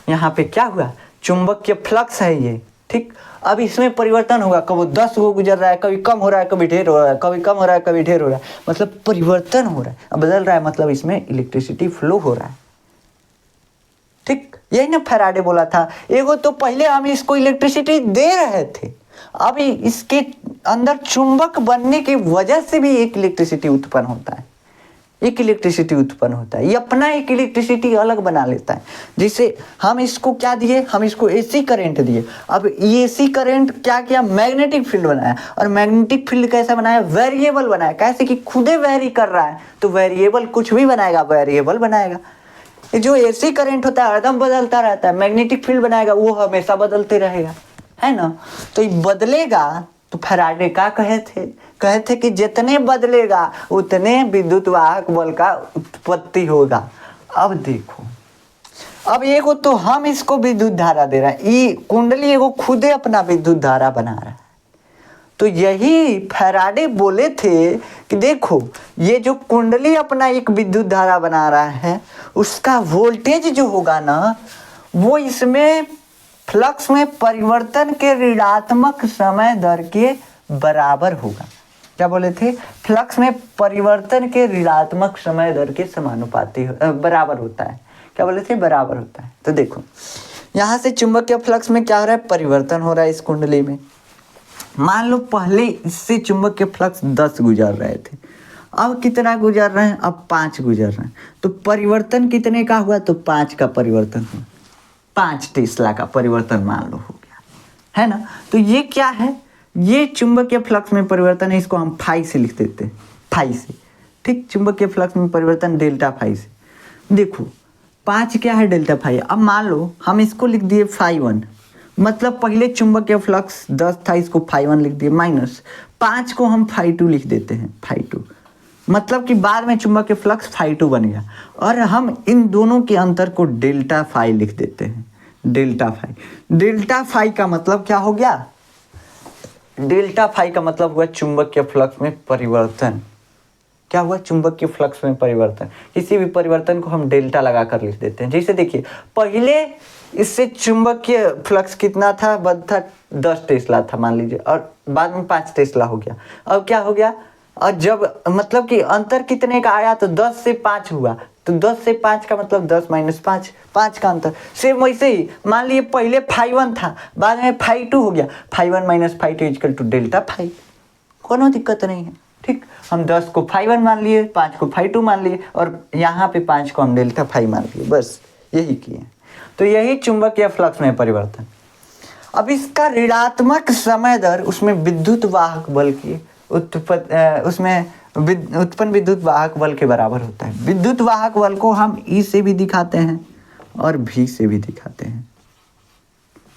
Speaker 1: यहाँ पे क्या हुआ? चुंबकीय फ्लक्स है ये, ठीक। अब इसमें परिवर्तन होगा, कभी 10 गो गुजर रहा है, कभी कम हो रहा है, कभी ढेर हो रहा है, कभी कम हो रहा है, कभी ढेर हो रहा है। मतलब परिवर्तन हो रहा है, बदल रहा है, मतलब इसमें इलेक्ट्रिसिटी फ्लो हो रहा है, ठीक। यही ना फैराडे बोला था। एगो तो पहले हम इसको इलेक्ट्रिसिटी दे रहे थे, अभी इसके अंदर चुंबक बनने की वजह से भी एक इलेक्ट्रिसिटी उत्पन्न होता है। एक इलेक्ट्रिसिटी उत्पन्न होता है, ये अपना एक इलेक्ट्रिसिटी अलग बना लेता है। जैसे हम इसको क्या दिए, हम इसको एसी करंट दिए। अब ये एसी करंट क्या किया, मैग्नेटिक फील्ड बनाया। और मैग्नेटिक फील्ड कैसा बनाया, वेरिएबल बनाया। कैसे कि खुदे वेरी कर रहा है, तो वेरिएबल कुछ भी बनाएगा, वेरिएबल बनाएगा। जो एसी करंट होता है हरदम बदलता रहता है, मैग्नेटिक फील्ड बनाएगा वो हमेशा बदलते रहेगा, है ना। तो ये बदलेगा। तो फैराडे का कहे थे कि जितने बदलेगा उतने विद्युत वाहक बल का उत्पत्ति होगा। अब देखो, अब एगो तो हम इसको विद्युत धारा दे रहा है, ये कुंडली एगो खुदे अपना विद्युत धारा बना रहा है। तो यही फैराडे बोले थे कि देखो ये जो कुंडली अपना एक विद्युत धारा बना रहा है, उसका वोल्टेज जो होगा ना, वो इसमें फ्लक्स में परिवर्तन के ऋणात्मक समय दर के बराबर होगा। क्या बोले थे, फ्लक्स में परिवर्तन के ऋणात्मक समय दर के समानुपाती बराबर होता है। क्या बोले थे, बराबर होता है। तो देखो यहाँ से चुंबकीय फ्लक्स में क्या हो रहा है, परिवर्तन हो रहा है इस कुंडली में। मान लो पहले इससे चुंबकीय फ्लक्स 10 गुजर रहे थे, अब कितना गुजर रहे हैं, अब 5 गुजर रहे हैं। तो परिवर्तन कितने का हुआ, तो 5 का परिवर्तन हुआ, 5 टेस्ला का परिवर्तन मान लो हो गया, है ना। तो ये क्या है, ये चुंबकीय फ्लक्स में परिवर्तन है। इसको हम फाई से लिख देते हैं, फाई से, ठीक। चुंबकीय फ्लक्स में परिवर्तन डेल्टा फाई से। देखो 5 क्या है, डेल्टा फाई। अब मान लो हम इसको लिख दिए फाई 1, मतलब पहले चुंबकीय फ्लक्स 10 था, इसको फाई 1 लिख दिए, माइनस 5 को हम फाई 2 लिख देते हैं, फाई 2, मतलब कि बाद में चुंबकीय फ्लक्स फाई 2 बन गया। और हम इन दोनों के अंतर को डेल्टा फाई लिख देते हैं, डेल्टा फाई। डेल्टा फाई का मतलब क्या हो गया, डेल्टा फाई का मतलब हुआ चुंबकीय फ्लक्स में परिवर्तन। क्या हुआ, चुंबकीय फ्लक्स में परिवर्तन। किसी भी परिवर्तन को हम डेल्टा लगा कर लिख देते हैं। जैसे देखिए पहले इससे चुंबकीय फ्लक्स कितना था, बद था 10 टेस्ला था मान लीजिए, और बाद में 5 टेस्ला हो गया। अब क्या हो गया, और जब मतलब कि अंतर कितने का आया, तो 10 से 5 हुआ। तो 10 से 5 का मतलब 10 माइनस 5, 5 का अंतर। सेम वैसे ही मान लिए पहले फाई 1 था, बाद में फाई 2 हो गया, phi 1 minus phi 2 equal to delta phi. कोनो दिक्कत नहीं है, ठीक। हम 10 को फाई 1 मान लिए, 5 को फाई 2 मान लिए, और यहाँ पे 5 को हम डेल्टा फाई मान लिए, बस यही किए। तो यही चुंबकीय फ्लक्स में परिवर्तन। अब इसका ऋणात्मक समय दर, उसमें विद्युत वाहक बल की उसमें उत्पन्न विद्युत वाहक बल के बराबर होता है। विद्युत वाहक बल को हम ई से भी दिखाते हैं और भी से भी दिखाते हैं,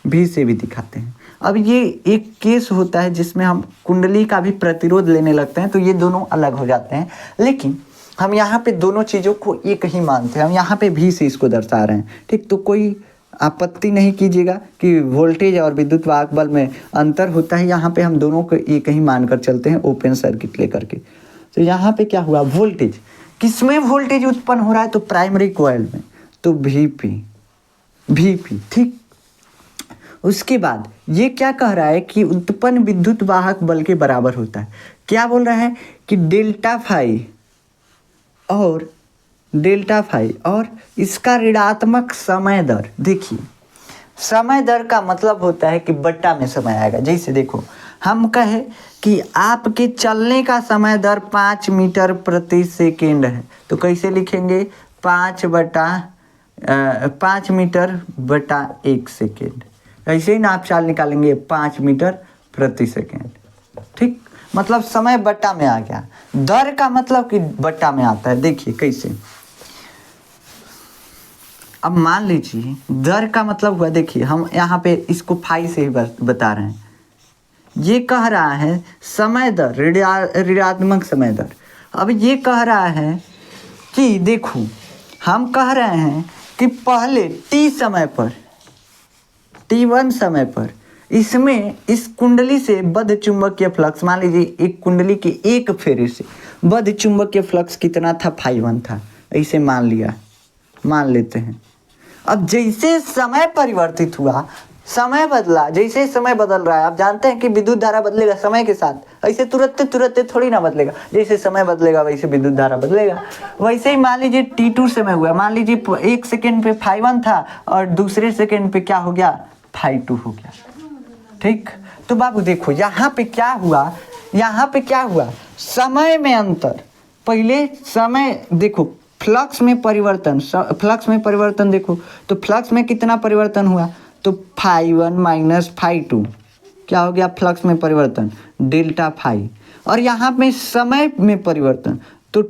Speaker 1: भी से भी दिखाते हैं। अब ये एक केस होता है जिसमें हम कुंडली का भी प्रतिरोध लेने लगते हैं, तो ये दोनों अलग हो जाते हैं। लेकिन हम यहाँ पे दोनों चीज़ों को एक ही मानते हैं, हम यहाँ पे भी से इसको दर्शा रहे हैं, ठीक। तो कोई आपत्ति नहीं कीजिएगा कि वोल्टेज और विद्युत वाहक बल में अंतर होता है। यहाँ पे हम दोनों को एक ही मानकर चलते हैं, ओपन सर्किट लेकर के। तो यहाँ पे क्या हुआ, वोल्टेज किसमें वोल्टेज उत्पन्न हो रहा है, तो प्राइमरी कॉइल में, तो वीपी, ठीक। उसके बाद ये क्या कह रहा है कि उत्पन्न विद्युत वाहक बल के बराबर होता है। क्या बोल रहा है कि डेल्टा फाई और इसका ऋणात्मक समय दर। देखिए समय दर का मतलब होता है कि बट्टा में समय आएगा। जैसे देखो हम कहे कि आपके चलने का समय दर 5 मीटर प्रति सेकेंड है, तो कैसे लिखेंगे, 5 मीटर बटा 1 सेकेंड। ऐसे ही ना आप चाल निकालेंगे, 5 मीटर प्रति सेकेंड, ठीक। मतलब समय बट्टा में आ गया। दर का मतलब कि बट्टा में आता है। देखिए कैसे, अब मान लीजिए दर का मतलब हुआ, देखिए हम यहाँ पे इसको फाई से ही बता रहे हैं। ये कह रहा है समय दर, ऋणात्मक समय दर। अब ये कह रहा है कि देखो हम कह रहे हैं कि पहले T1 समय पर इसमें इस कुंडली से बद्ध चुंबकीय फ्लक्स, मान लीजिए एक कुंडली के एक फेरे से बद्ध चुंबकीय फ्लक्स कितना था, फाई 1 था, ऐसे मान लेते हैं। अब जैसे समय परिवर्तित हुआ, समय बदला, जैसे समय बदल रहा है, आप जानते हैं कि विद्युत धारा बदलेगा समय के साथ, ऐसे तुरंत थोड़ी ना बदलेगा। जैसे समय बदलेगा वैसे विद्युत धारा बदलेगा। वैसे ही मान लीजिए T2 समय हुआ, मान लीजिए 1 सेकेंड पे फाई 1 था और दूसरे सेकेंड पे क्या हो गया, फाई 2 हो गया, ठीक। तो बाबू देखो यहाँ पे क्या हुआ, समय में अंतर पहले समय देखो, फ्लक्स में परिवर्तन देखो, तो फ्लक्स में कितना परिवर्तन हुआ, तो φ1 माइनस φ2 क्या हो गया, फ्लक्स में परिवर्तन डेल्टा फाई। और यहाँ पे समय में परिवर्तन, तो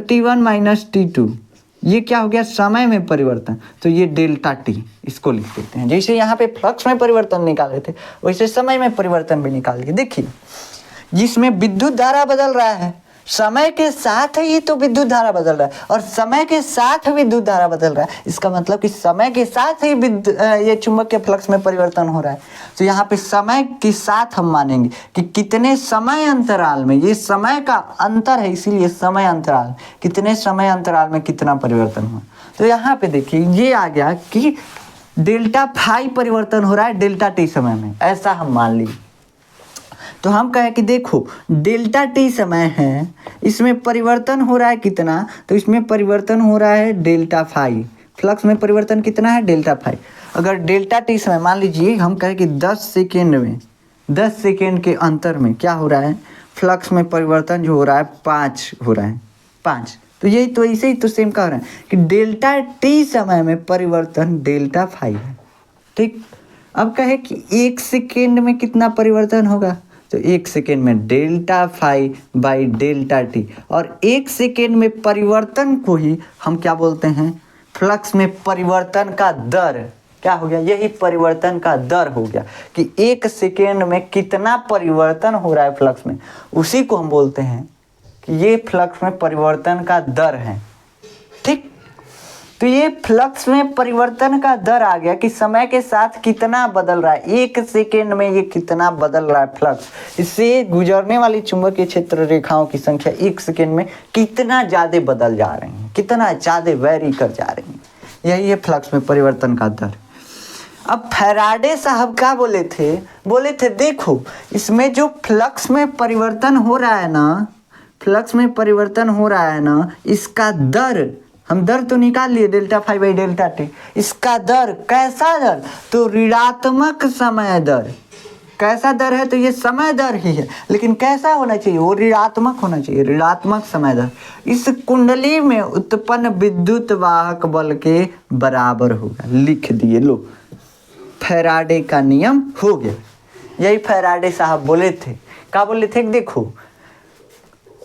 Speaker 1: T1 माइनस T2 ये क्या हो गया, समय में परिवर्तन, तो ये डेल्टा टी इसको लिख देते हैं। जैसे यहाँ पे फ्लक्स में परिवर्तन निकाले थे वैसे समय में परिवर्तन भी निकाल दिए। देखिए जिसमें विद्युत धारा बदल रहा है, समय के साथ ही तो विद्युत धारा बदल रहा है और समय के साथ विद्युत धारा बदल रहा है, इसका मतलब कि समय के साथ ही ये चुंबकीय फ्लक्स में परिवर्तन हो रहा है। तो यहाँ पे समय के साथ हम मानेंगे कि कितने समय अंतराल में, ये समय का अंतर है इसीलिए समय अंतराल, कितने समय अंतराल में कितना परिवर्तन हुआ। तो यहाँ पे देखिए ये आ गया कि डेल्टा फाई परिवर्तन हो रहा है डेल्टा टी समय में, ऐसा हम मान ली। तो हम कहें कि देखो डेल्टा टी समय है, इसमें परिवर्तन हो रहा है कितना, तो इसमें परिवर्तन हो रहा है डेल्टा फाई, फ्लक्स में परिवर्तन कितना है डेल्टा फाई। अगर डेल्टा टी समय मान लीजिए हम कहें कि 10 सेकेंड में, 10 सेकेंड के अंतर में क्या हो रहा है, फ्लक्स में परिवर्तन जो हो रहा है 5 हो रहा है, 5। तो यही तो ऐसे ही तो सेम कह रहे हैं कि डेल्टा टी समय में परिवर्तन डेल्टा फाई है। ठीक, अब कहे कि 1 सेकेंड में कितना परिवर्तन होगा, तो 1 सेकेंड में delta phi by delta t. और 1 सेकेंड में परिवर्तन को ही हम क्या बोलते हैं, फ्लक्स में परिवर्तन का दर क्या हो गया, यही परिवर्तन का दर हो गया कि 1 सेकेंड में कितना परिवर्तन हो रहा है फ्लक्स में, उसी को हम बोलते हैं कि ये फ्लक्स में परिवर्तन का दर है। ठीक, तो ये फ्लक्स में परिवर्तन का दर आ गया कि समय के साथ कितना बदल रहा है, 1 सेकेंड में ये कितना बदल रहा है फ्लक्स, इससे गुजरने वाली चुंबकीय क्षेत्र रेखाओं की संख्या 1 सेकेंड में कितना ज़्यादा बदल जा रही है, कितना ज़्यादा वेरी कर जा रही है, यही है फ्लक्स में परिवर्तन का दर। अब फैराडे साहब क्या बोले थे देखो इसमें जो फ्लक्स में परिवर्तन हो रहा है ना, फ्लक्स में परिवर्तन हो रहा है ना, इसका दर, हम दर तो निकाल लिए delta phi by delta t, इसका दर कैसा दर, तो ऋणात्मक समय दर। कैसा दर है, तो ये समय दर ही है, लेकिन कैसा होना चाहिए, वो ऋणात्मक होना चाहिए, ऋणात्मक समय दर इस कुंडली में उत्पन्न विद्युत वाहक बल के बराबर होगा। लिख दिए, लो फैराडे का नियम हो गया। यही फैराडे साहब बोले थे, क्या बोले थे, देखो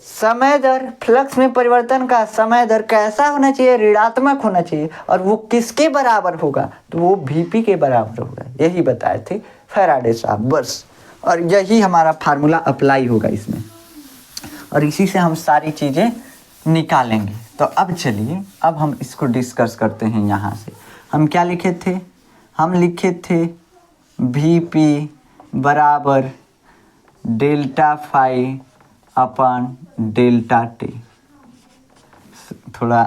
Speaker 1: समय दर, फ्लक्स में परिवर्तन का समय दर कैसा होना चाहिए, ऋणात्मक होना चाहिए, और वो किसके बराबर होगा, तो वो वीपी के बराबर होगा। यही बताए थे फैराडे साहब, बस। और यही हमारा फार्मूला अप्लाई होगा इसमें, और इसी से हम सारी चीज़ें निकालेंगे। तो अब चलिए, अब हम इसको डिस्कस करते हैं। यहाँ से हम क्या लिखे थे, हम लिखे थे वीपी बराबर डेल्टा फाई अपन डेल्टा टी, थोड़ा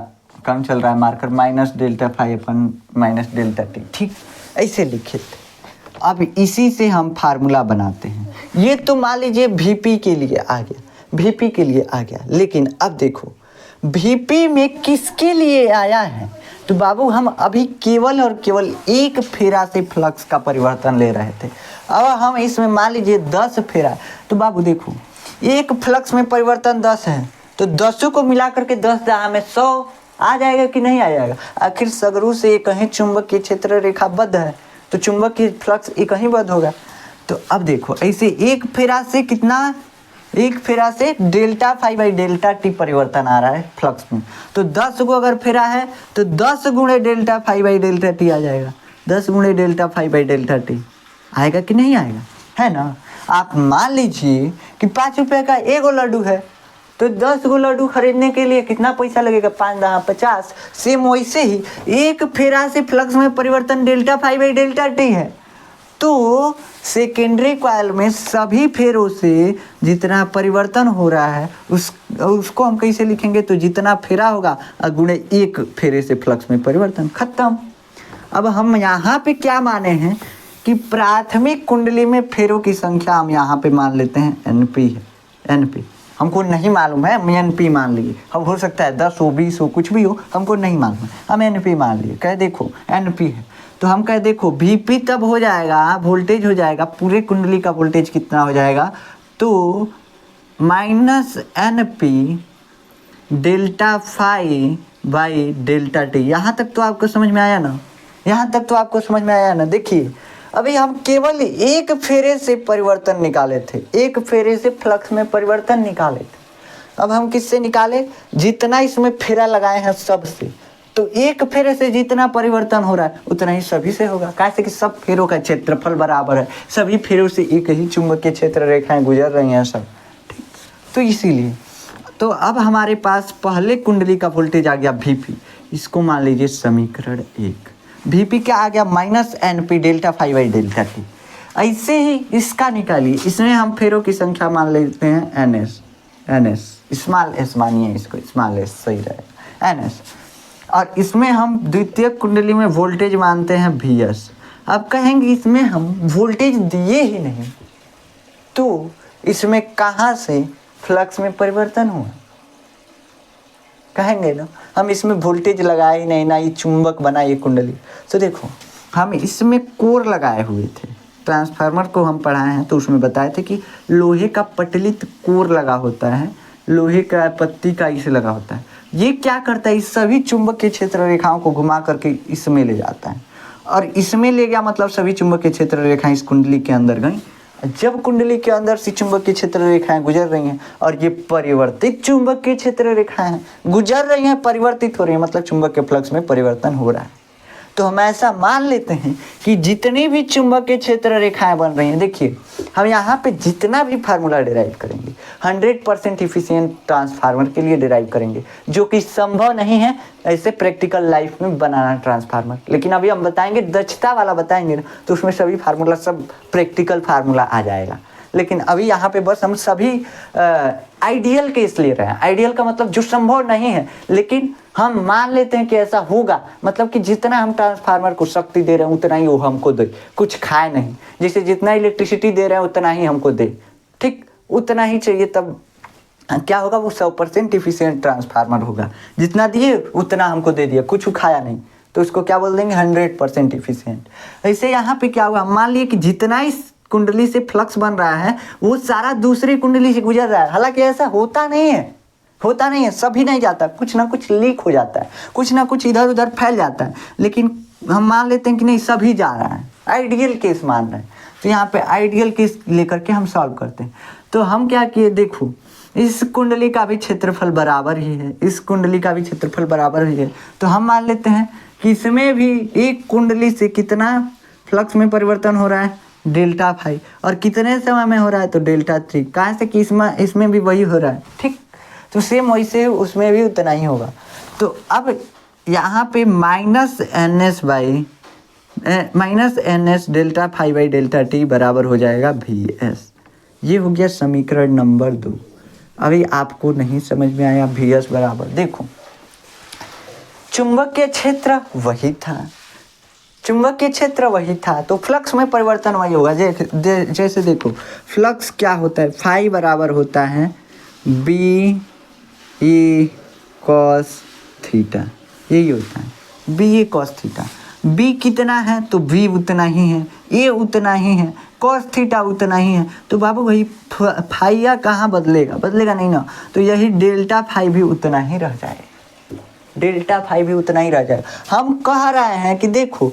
Speaker 1: कम चल रहा है मार्कर, माइनस डेल्टा फाई अपन माइनस डेल्टा टी। ठीक, ऐसे लिखे थे। अब इसी से हम फार्मूला बनाते हैं। ये तो मान लीजिए वीपी के लिए आ गया, वीपी के लिए आ गया, लेकिन अब देखो वीपी में किसके लिए आया है, तो बाबू हम अभी केवल और केवल एक फेरा से फ्लक्स का परिवर्तन ले रहे थे। अब हम इसमें मान लीजिए 10 फेरा, तो बाबू देखो एक फ्लक्स में परिवर्तन 10 है, तो 10 को मिला करके 10 दहा में 100 आ जाएगा कि नहीं आ जाएगा। आखिर सगरू से एक ही चुंबकीय क्षेत्र रेखाबद्ध है, तो चुंबकीय फ्लक्स एक ही बद्ध होगा। तो अब देखो ऐसे एक फेरा से कितना, एक फेरा से delta phi by delta t परिवर्तन आ रहा है फ्लक्स में। तो 10 को अगर फेरा है तो 10 गुणे delta phi by delta T आ जाएगा, 10 गुणे delta phi by delta T आएगा कि नहीं आएगा, है ना। आप मान लीजिए कि 5 रुपये का एगो लड्डू है, तो 10 गो लड्डू खरीदने के लिए कितना पैसा लगेगा, 5 दहा 50। सेम वैसे ही एक फेरा से फ्लक्स में परिवर्तन delta phi by delta t है, तो सेकेंडरी कॉइल में सभी फेरों से जितना परिवर्तन हो रहा है उसको हम कैसे लिखेंगे, तो जितना फेरा होगा गुणे एक फेरे से फ्लक्स में परिवर्तन, खत्म। अब हम यहाँ पे क्या माने हैं कि प्राथमिक कुंडली में फेरों की संख्या हम यहाँ पे मान लेते हैं एनपी है, एनपी हमको नहीं मालूम है, हम एनपी मान लिए। अब हो सकता है 10 हो 20 हो कुछ भी हो, हमको नहीं मालूम है, हम एनपी मान लिए। कह देखो एनपी है, तो हम कह देखो वीपी तब हो जाएगा, वोल्टेज हो जाएगा, पूरे कुंडली का वोल्टेज कितना हो जाएगा, तो minus NP delta phi by delta t. यहाँ तक तो आपको समझ में आया ना, यहाँ तक तो आपको समझ में आया ना। देखिए अभी हम केवल एक फेरे से परिवर्तन निकाले थे, एक फेरे से फ्लक्स में परिवर्तन निकाले थे। अब हम किससे निकाले, जितना इसमें फेरा लगाए हैं सबसे। तो एक फेरे से जितना परिवर्तन हो रहा है उतना ही सभी से होगा, कैसे कि सब फेरों का क्षेत्रफल बराबर है, सभी फेरों से एक ही चुंबकीय क्षेत्र रेखाएं गुजर रही हैं सब, ठीक। तो इसीलिए तो अब हमारे पास पहले कुंडली का वोल्टेज आ गया Vp, इसको मान लीजिए समीकरण 1। Vp क्या आ गया, -NP delta phi by delta t. ऐसे ही इसका निकालिए, इसमें हम फेरों की संख्या मान लेते हैं NS, स्मॉल s मानिए इसको, स्मॉल s सही रहेगा, NS। और इसमें हम द्वितीय कुंडली में वोल्टेज मानते हैं Vs। अब कहेंगे इसमें हम वोल्टेज दिए ही नहीं तो इसमें कहाँ से फ्लक्स में परिवर्तन हुआ, कहेंगे ना। हम इसमें वोल्टेज लगाए ही नहीं, ना ये चुंबक बना ये कुंडली। तो देखो हम इसमें कोर लगाए हुए थे, ट्रांसफार्मर को हम पढ़ाए हैं तो उसमें बताए थे कि लोहे का पटलित कोर लगा होता है, लोहे का पत्ती का इसे लगा होता है। ये क्या करता है, इस सभी चुंबकीय क्षेत्र रेखाओं को घुमा करके इसमें ले जाता है, और इसमें ले गया मतलब सभी चुंबकीय क्षेत्र रेखाएं इस कुंडली के अंदर गई। जब कुंडली के अंदर से चुंबकीय क्षेत्र रेखाएं गुजर रही हैं और ये परिवर्तित चुंबकीय क्षेत्र रेखाएं हैं, गुजर रही हैं, परिवर्तित हो रही हैं, मतलब चुंबकीय फ्लक्स में परिवर्तन हो रहा है। तो हम ऐसा मान लेते हैं कि जितनी भी चुंबकीय क्षेत्र रेखाएं बन रही हैं, देखिए हम यहाँ पे जितना भी फार्मूला डिराइव करेंगे 100% इफिशिएंट ट्रांसफार्मर के लिए डिराइव करेंगे, जो कि संभव नहीं है ऐसे प्रैक्टिकल लाइफ में बनाना ट्रांसफार्मर। लेकिन अभी हम बताएंगे, दक्षता वाला बताएंगे ना, तो उसमें सभी फार्मूला सब प्रैक्टिकल फार्मूला आ जाएगा। लेकिन अभी यहाँ पे बस हम सभी आइडियल केस ले रहे हैं। आइडियल का मतलब जो संभव नहीं है, लेकिन हम मान लेते हैं कि ऐसा होगा, मतलब कि जितना हम ट्रांसफार्मर को शक्ति दे रहे हैं उतना ही वो हमको दे, कुछ खाए नहीं। जैसे जितना इलेक्ट्रिसिटी दे रहे हैं उतना ही हमको दे, ठीक, उतना ही चाहिए, तब क्या होगा, वो 100% इफिशिएंट ट्रांसफार्मर होगा। जितना दिए उतना हमको दे दिया, कुछ खाया नहीं, तो उसको क्या बोल देंगे, 100% इफिशिएंट। ऐसे यहाँ पे क्या हुआ, मान लिए कि जितना इस कुंडली से फ्लक्स बन रहा है वो सारा दूसरी कुंडली से गुजर रहा है। हालांकि ऐसा होता नहीं है, सभी नहीं जाता, कुछ ना कुछ लीक हो जाता है, कुछ ना कुछ इधर उधर फैल जाता है, लेकिन हम मान लेते हैं कि नहीं, सभी जा रहा है। आइडियल केस मान रहे हैं, तो यहाँ पे आइडियल केस लेकर के हम सॉल्व करते हैं। तो हम क्या किए, देखो इस कुंडली का भी क्षेत्रफल बराबर ही है, इस कुंडली का भी क्षेत्रफल बराबर ही है, तो हम मान लेते हैं कि इसमें भी एक कुंडली से कितना फ्लक्स में परिवर्तन हो रहा है, डेल्टा फाई, और कितने समय में हो रहा है, तो डेल्टा 3। कहाँ से कि इसमें भी वही हो रहा है, ठीक। तो सेम वैसे उसमें भी उतना ही होगा। तो अब यहाँ पे -NS delta phi by delta t बराबर हो जाएगा Vs। ये हो गया समीकरण नंबर 2। अभी आपको नहीं समझ में आया, Vs बराबर, देखो चुंबकीय क्षेत्र वही था, तो फ्लक्स में परिवर्तन वही होगा। जैसे देखो फ्लक्स क्या होता है, फाई बराबर होता है BE cos थीटा, यही होता है BE cos थीटा। B कितना है तो V उतना ही है, A उतना ही है, cos थीटा उतना ही है। तो बाबू भाई फाइया कहाँ बदलेगा नहीं ना, तो यही डेल्टा फाई भी उतना ही रह जाएगा, हम कह रहे हैं कि देखो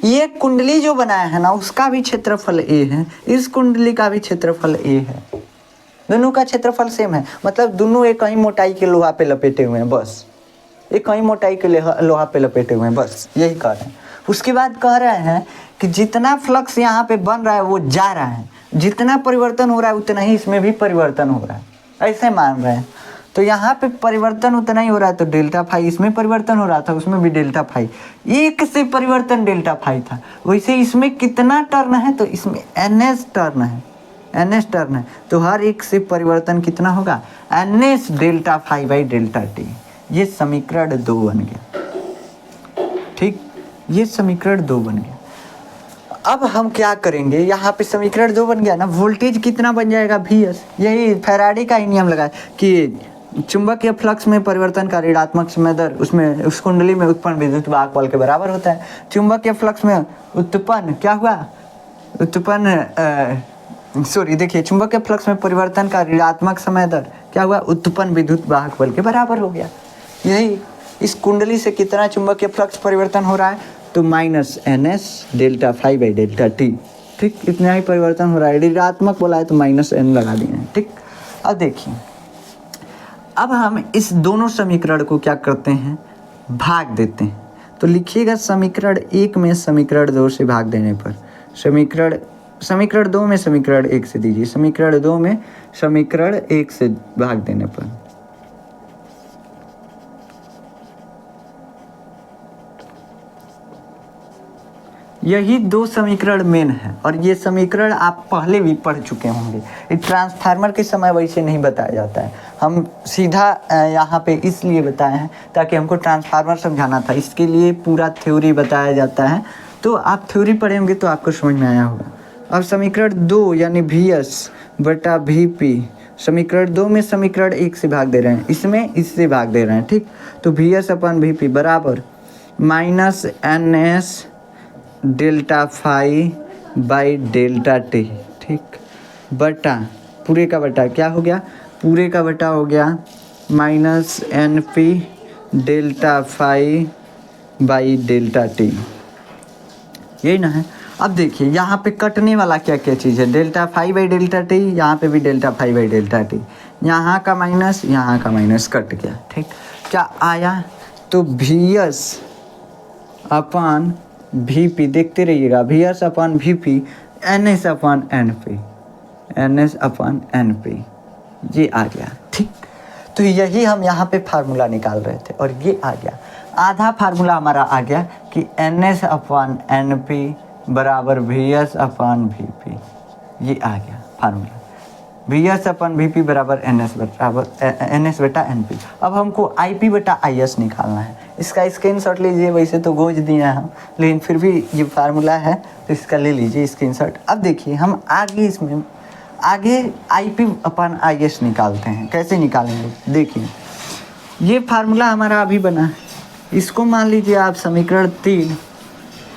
Speaker 1: ये कुंडली जो बनाया है ना, उसका भी क्षेत्रफल A है, इस कुंडली का भी क्षेत्रफल A है, दोनों का क्षेत्रफल सेम है, मतलब दोनों एक ही मोटाई के लोहा पे लपेटे हुए हैं, बस एक ही मोटाई के लोहा पे लपेटे हुए हैं, बस यही कह रहे हैं। उसके बाद कह रहे हैं कि जितना फ्लक्स यहाँ पे बन रहा है वो जा रहा है, जितना परिवर्तन हो रहा है उतना ही इसमें भी परिवर्तन हो रहा है, ऐसे मान रहे हैं। तो यहाँ पे परिवर्तन उतना ही हो रहा है, तो डेल्टा फाई, इसमें परिवर्तन हो रहा था उसमें भी डेल्टा फाई, एक से परिवर्तन डेल्टा फाई था। वैसे इसमें कितना टर्न है, तो इसमें NS टर्न है, तो हर एक से परिवर्तन कितना होगा, NS delta phi by delta t. ये समीकरण 2 बन गया, ठीक, ये समीकरण 2 बन गया। अब हम क्या करेंगे, यहाँ पे समीकरण 2 बन गया ना, वोल्टेज कितना बन जाएगा Vs। यही फैराडे का ही नियम लगा कि चुंबकीय फ्लक्स में परिवर्तन का ऋणात्मक समय दर उसमें उस कुंडली में उत्पन्न विद्युत वाहक बल के बराबर होता है। चुंबकीय फ्लक्स में उत्पन्न क्या हुआ, उत्पन्न सॉरी देखिए, चुंबकीय फ्लक्स में परिवर्तन का ऋणात्मक समय दर क्या हुआ, उत्पन्न विद्युत वाहक बल के बराबर हो गया। यही इस कुंडली से कितना चुंबकीय फ्लक्स परिवर्तन हो रहा है, तो minus N S delta five by delta t. ठीक, इतना ही परिवर्तन हो रहा है। ऋणात्मक बोला है तो माइनस एन लगा दिए हैं। ठीक, अब देखिए, अब हम इस दोनों समीकरण को क्या करते हैं, भाग देते हैं। तो लिखिएगा समीकरण 1 में समीकरण 2 से भाग देने पर, समीकरण 2 में समीकरण 1 से दीजिए, समीकरण 2 में समीकरण 1 से भाग देने पर। यही दो समीकरण मेन है और ये समीकरण आप पहले भी पढ़ चुके होंगे। ये ट्रांसफार्मर के समय वैसे नहीं बताया जाता है, हम सीधा यहाँ पे इसलिए बताए हैं ताकि हमको ट्रांसफार्मर समझाना था, इसके लिए पूरा थ्योरी बताया जाता है। तो आप थ्योरी पढ़े होंगे तो आपको समझ में आया होगा। अब समीकरण 2 यानी VS बटा VP, समीकरण 2 में समीकरण 1 से भाग दे रहे हैं, इसमें इससे भाग दे रहे हैं। ठीक, तो VS अपन VP बराबर minus NS delta five by delta t. ठीक, बटा पूरे का बटा क्या हो गया, पूरे का बटा हो गया minus NP delta five by delta T, यही ना है। अब देखिए यहाँ पे कटने वाला क्या क्या चीज़ है, delta five by delta t, यहाँ पे भी delta five by delta t, यहाँ का माइनस कट गया। ठीक, क्या आया, तो VS अपन VP, देखते रहिएगा, VS अपन VP NS अपन NP, ये आ गया। ठीक, तो यही हम यहाँ पे फार्मूला निकाल रहे थे और ये आ गया। आधा फार्मूला हमारा आ गया कि NS अपन NP बराबर VS अपन VP, ये आ गया फार्मूला। VS अपन VP बराबर NS बटा NP। अब हमको IP बटा IS निकालना है। इसका स्क्रीनशॉट लीजिए, वैसे तो गोज दिए हैं हम, लेकिन फिर भी ये फार्मूला है तो इसका ले लीजिए स्क्रीनशॉट। अब देखिए हम आगे IP अपन IS निकालते हैं। कैसे निकालेंगे, देखिए ये फार्मूला हमारा अभी बना, इसको मान लीजिए आप समीकरण 3,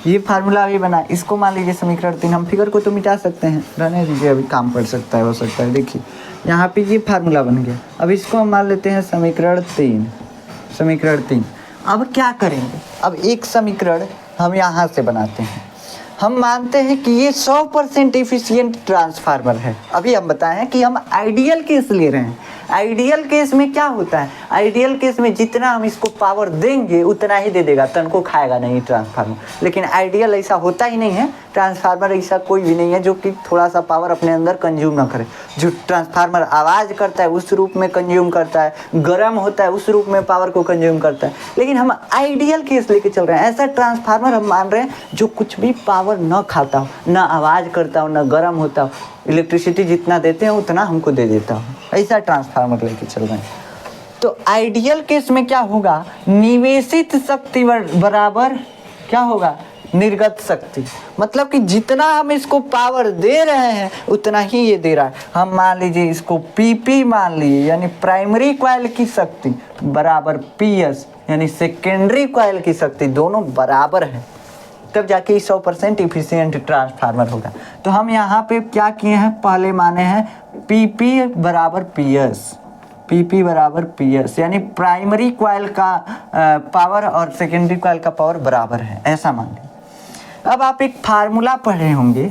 Speaker 1: ये फार्मूला अभी बना, इसको मान लीजिए समीकरण 3। हम फिगर को तो मिटा सकते हैं, रहने दीजिए, अभी काम पड़ सकता है, हो सकता है। देखिए यहाँ पे ये फार्मूला बन गया, अब इसको हम मान लेते हैं समीकरण 3। अब क्या करेंगे, अब एक समीकरण हम यहाँ से बनाते हैं। हम मानते हैं कि ये 100% एफिशिएंट ट्रांसफार्मर है। अभी हम बताएं हैं कि हम आइडियल केस ले रहे हैं। आइडियल केस में क्या होता है, आइडियल केस में जितना हम इसको पावर देंगे उतना ही दे देगा, तन को खाएगा नहीं ट्रांसफार्मर। लेकिन आइडियल ऐसा होता ही नहीं है, ट्रांसफार्मर ऐसा कोई भी नहीं है जो कि थोड़ा सा पावर अपने अंदर कंज्यूम ना करे। जो ट्रांसफार्मर आवाज़ करता है उस रूप में कंज्यूम करता है, गर्म होता है उस रूप में पावर को कंज्यूम करता है। लेकिन हम आइडियल केस लेके चल रहे हैं, ऐसा ट्रांसफार्मर हम मान रहे हैं जो कुछ भी पावर न खाता हो, न आवाज़ करता हो, न गर्म होता हो, इलेक्ट्रिसिटी जितना देते हैं उतना हमको दे देता हो, ऐसा ट्रांसफार्मर लेके चल रहे हैं। तो आइडियल केस में क्या होगा, निवेशित शक्ति बराबर क्या होगा, निर्गत शक्ति। मतलब कि जितना हम इसको पावर दे रहे हैं उतना ही ये दे रहा है। हम मान लीजिए इसको PP मान लिए, यानी प्राइमरी कॉइल की शक्ति बराबर PS यानी सेकेंडरी कॉइल की शक्ति, दोनों बराबर है, तब जाके 100% इफिशिएंट ट्रांसफार्मर होगा। तो हम यहाँ पे क्या किए हैं, पहले माने हैं PP बराबर PS, यानी प्राइमरी कॉइल का पावर और सेकेंडरी कॉइल का पावर बराबर है, ऐसा मान लीजिए। अब आप एक फार्मूला पढ़े होंगे,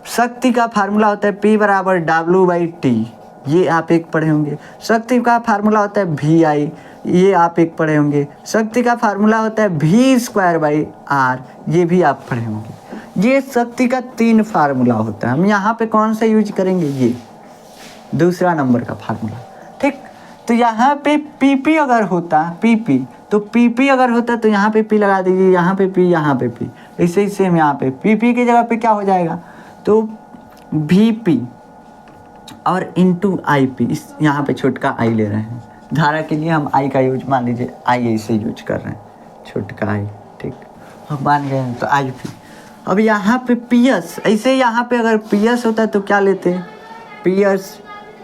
Speaker 1: शक्ति का फार्मूला होता है P बराबर W/T, ये आप एक पढ़े होंगे। शक्ति का फार्मूला होता है VI, ये आप एक पढ़े होंगे। शक्ति का फार्मूला होता है V²/R, ये भी आप पढ़े होंगे। ये शक्ति का 3 फार्मूला होता है। हम यहाँ पे कौन सा यूज करेंगे, ये दूसरा नंबर का फार्मूला। ठीक, तो यहाँ पे PP अगर होता, PP अगर होता तो यहाँ पे P लगा दीजिए, यहाँ पे P, यहाँ पे P, ऐसे ही सेम यहाँ पे PP की जगह पे क्या हो जाएगा, तो VP और इंटू IP, इस यहाँ पे छोटका I ले रहे हैं। धारा के लिए हम I का यूज, मान लीजिए I ऐसे यूज कर रहे हैं, छोटका I। ठीक, हम मान गए हैं, तो IP। अब यहाँ पे PS, ऐसे यहाँ पे अगर PS होता तो क्या लेते, PS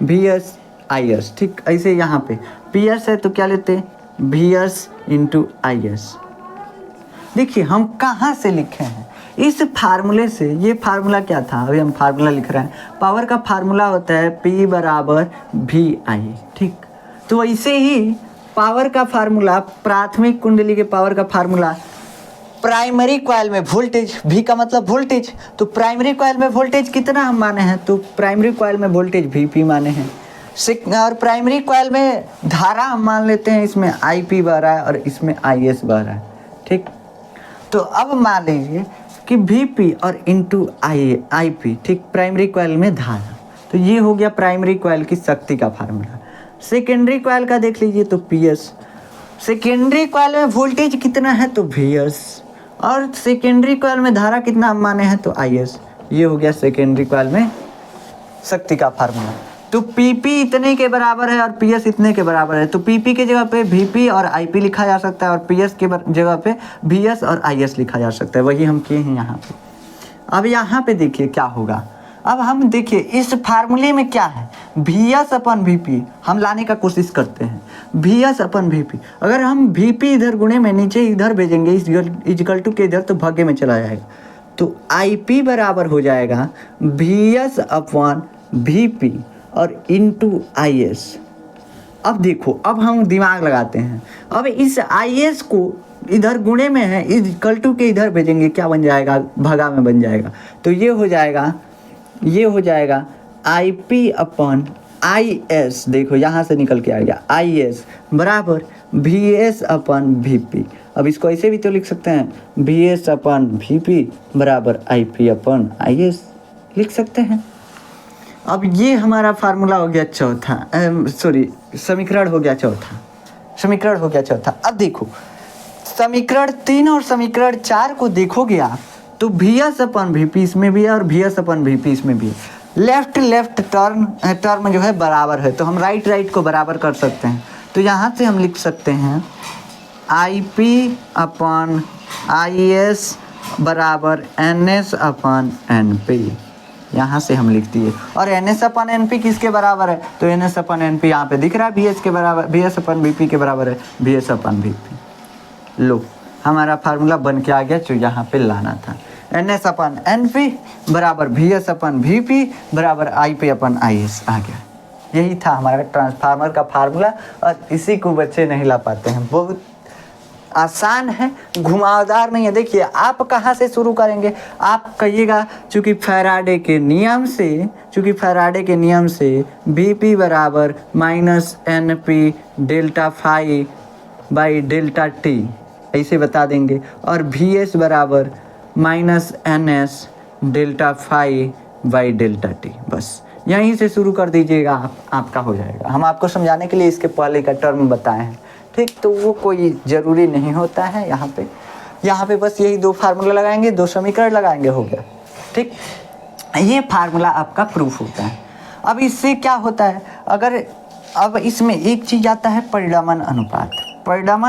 Speaker 1: VS IS। ठीक, ऐसे यहाँ पे PS है तो क्या लेते, VS इंटू IS। देखिए हम कहाँ से लिखे हैं, इस फार्मूले से, ये फार्मूला क्या था, अभी हम फार्मूला लिख रहे हैं, पावर का फार्मूला होता है P बराबर VI, ठीक। तो वैसे ही पावर का फार्मूला, प्राथमिक कुंडली के पावर का फार्मूला प्राइमरी कॉइल में वोल्टेज, V का मतलब वोल्टेज, तो प्राइमरी कॉइल में वोल्टेज कितना हम माने हैं, तो प्राइमरी कॉइल में वोल्टेज VP माने हैं। और प्राइमरी कॉइल में धारा हम मान लेते हैं, इसमें IP बह रहा है और इसमें IS बह रहा है, ठीक। तो अब मान लीजिए कि VP और इंटू IP, ठीक, प्राइमरी कॉइल में धारा, तो ये हो गया प्राइमरी कॉइल की शक्ति का फार्मूला। सेकेंडरी कॉइल का देख लीजिए तो PS, सेकेंडरी कॉइल में वोल्टेज कितना है तो VS, और सेकेंडरी कॉइल में धारा कितना हम माने हैं तो IS। ये हो गया सेकेंडरी कॉइल में शक्ति का फार्मूला। तो PP इतने के बराबर है और PS इतने के बराबर है, तो PP की जगह पे VP और IP लिखा जा सकता है और PS के जगह पे VS और IS लिखा जा सकता है। वही हम किए हैं यहाँ पे। अब यहाँ पे देखिए क्या होगा। अब हम देखिए इस फार्मूले में क्या है, VS अपन VP हम लाने का कोशिश करते हैं। VS अपन VP, अगर हम VP इधर गुणे में नीचे इधर भेजेंगे इक्वल टू के इधर, तो भाग्य में चला जाएगा। तो IP बराबर हो जाएगा VS अपन VP और इंटू IS। अब देखो, अब हम दिमाग लगाते हैं। अब इस IS को इधर गुणे में है, इक्वल टू के इधर भेजेंगे, क्या बन जाएगा, भगा में बन जाएगा। तो ये हो जाएगा IP अपन IS, देखो यहाँ से निकल के आ गया IS बराबर VS अपन VP। अब इसको ऐसे भी तो लिख सकते हैं, VS अपन VP बराबर IP अपन IS लिख सकते हैं। अब ये हमारा फार्मूला हो गया चौथा, समीकरण हो गया चौथा। अब देखो समीकरण 3 और समीकरण 4 को देखोगे आप, तो VS अपन VP इसमें भी है और VS अपन VP इसमें भी है। लेफ्ट टर्म जो है बराबर है, तो हम राइट को बराबर कर सकते हैं। तो यहाँ से हम लिख सकते हैं IP अपन IS बराबर NS अपन NP, यहाँ से हम लिख दिए। और NS अपन NP किसके बराबर है, तो NS अपन NP यहाँ पे दिख रहा है, VS के बराबर, VS अपन VP के बराबर है, VS अपन VP। लो हमारा फार्मूला बन के आ गया जो यहाँ पे लाना था। NS अपन NP बराबर VS अपन VP बराबर IP अपन IS आ गया। यही था हमारा ट्रांसफार्मर का फार्मूला, और इसी को बच्चे नहीं ला पाते हैं। बहुत आसान है, घुमावदार नहीं है। देखिए आप कहाँ से शुरू करेंगे, आप कहिएगा चूँकि फैराडे के नियम से VP बराबर -NP delta phi by delta t ऐसे बता देंगे, और VS बराबर -NS delta phi by delta t. बस यहीं से शुरू कर दीजिएगा, आपका हो जाएगा। हम आपको समझाने के लिए इसके पहले का टर्म बताए हैं, ठीक, तो वो कोई ज़रूरी नहीं होता है। यहाँ पे बस यही 2 फार्मूला लगाएंगे, 2 समीकरण लगाएंगे, हो गया, ठीक। ये फार्मूला आपका प्रूफ होता है। अब इससे क्या होता है, अगर अब इसमें एक चीज़ आता है परिणामन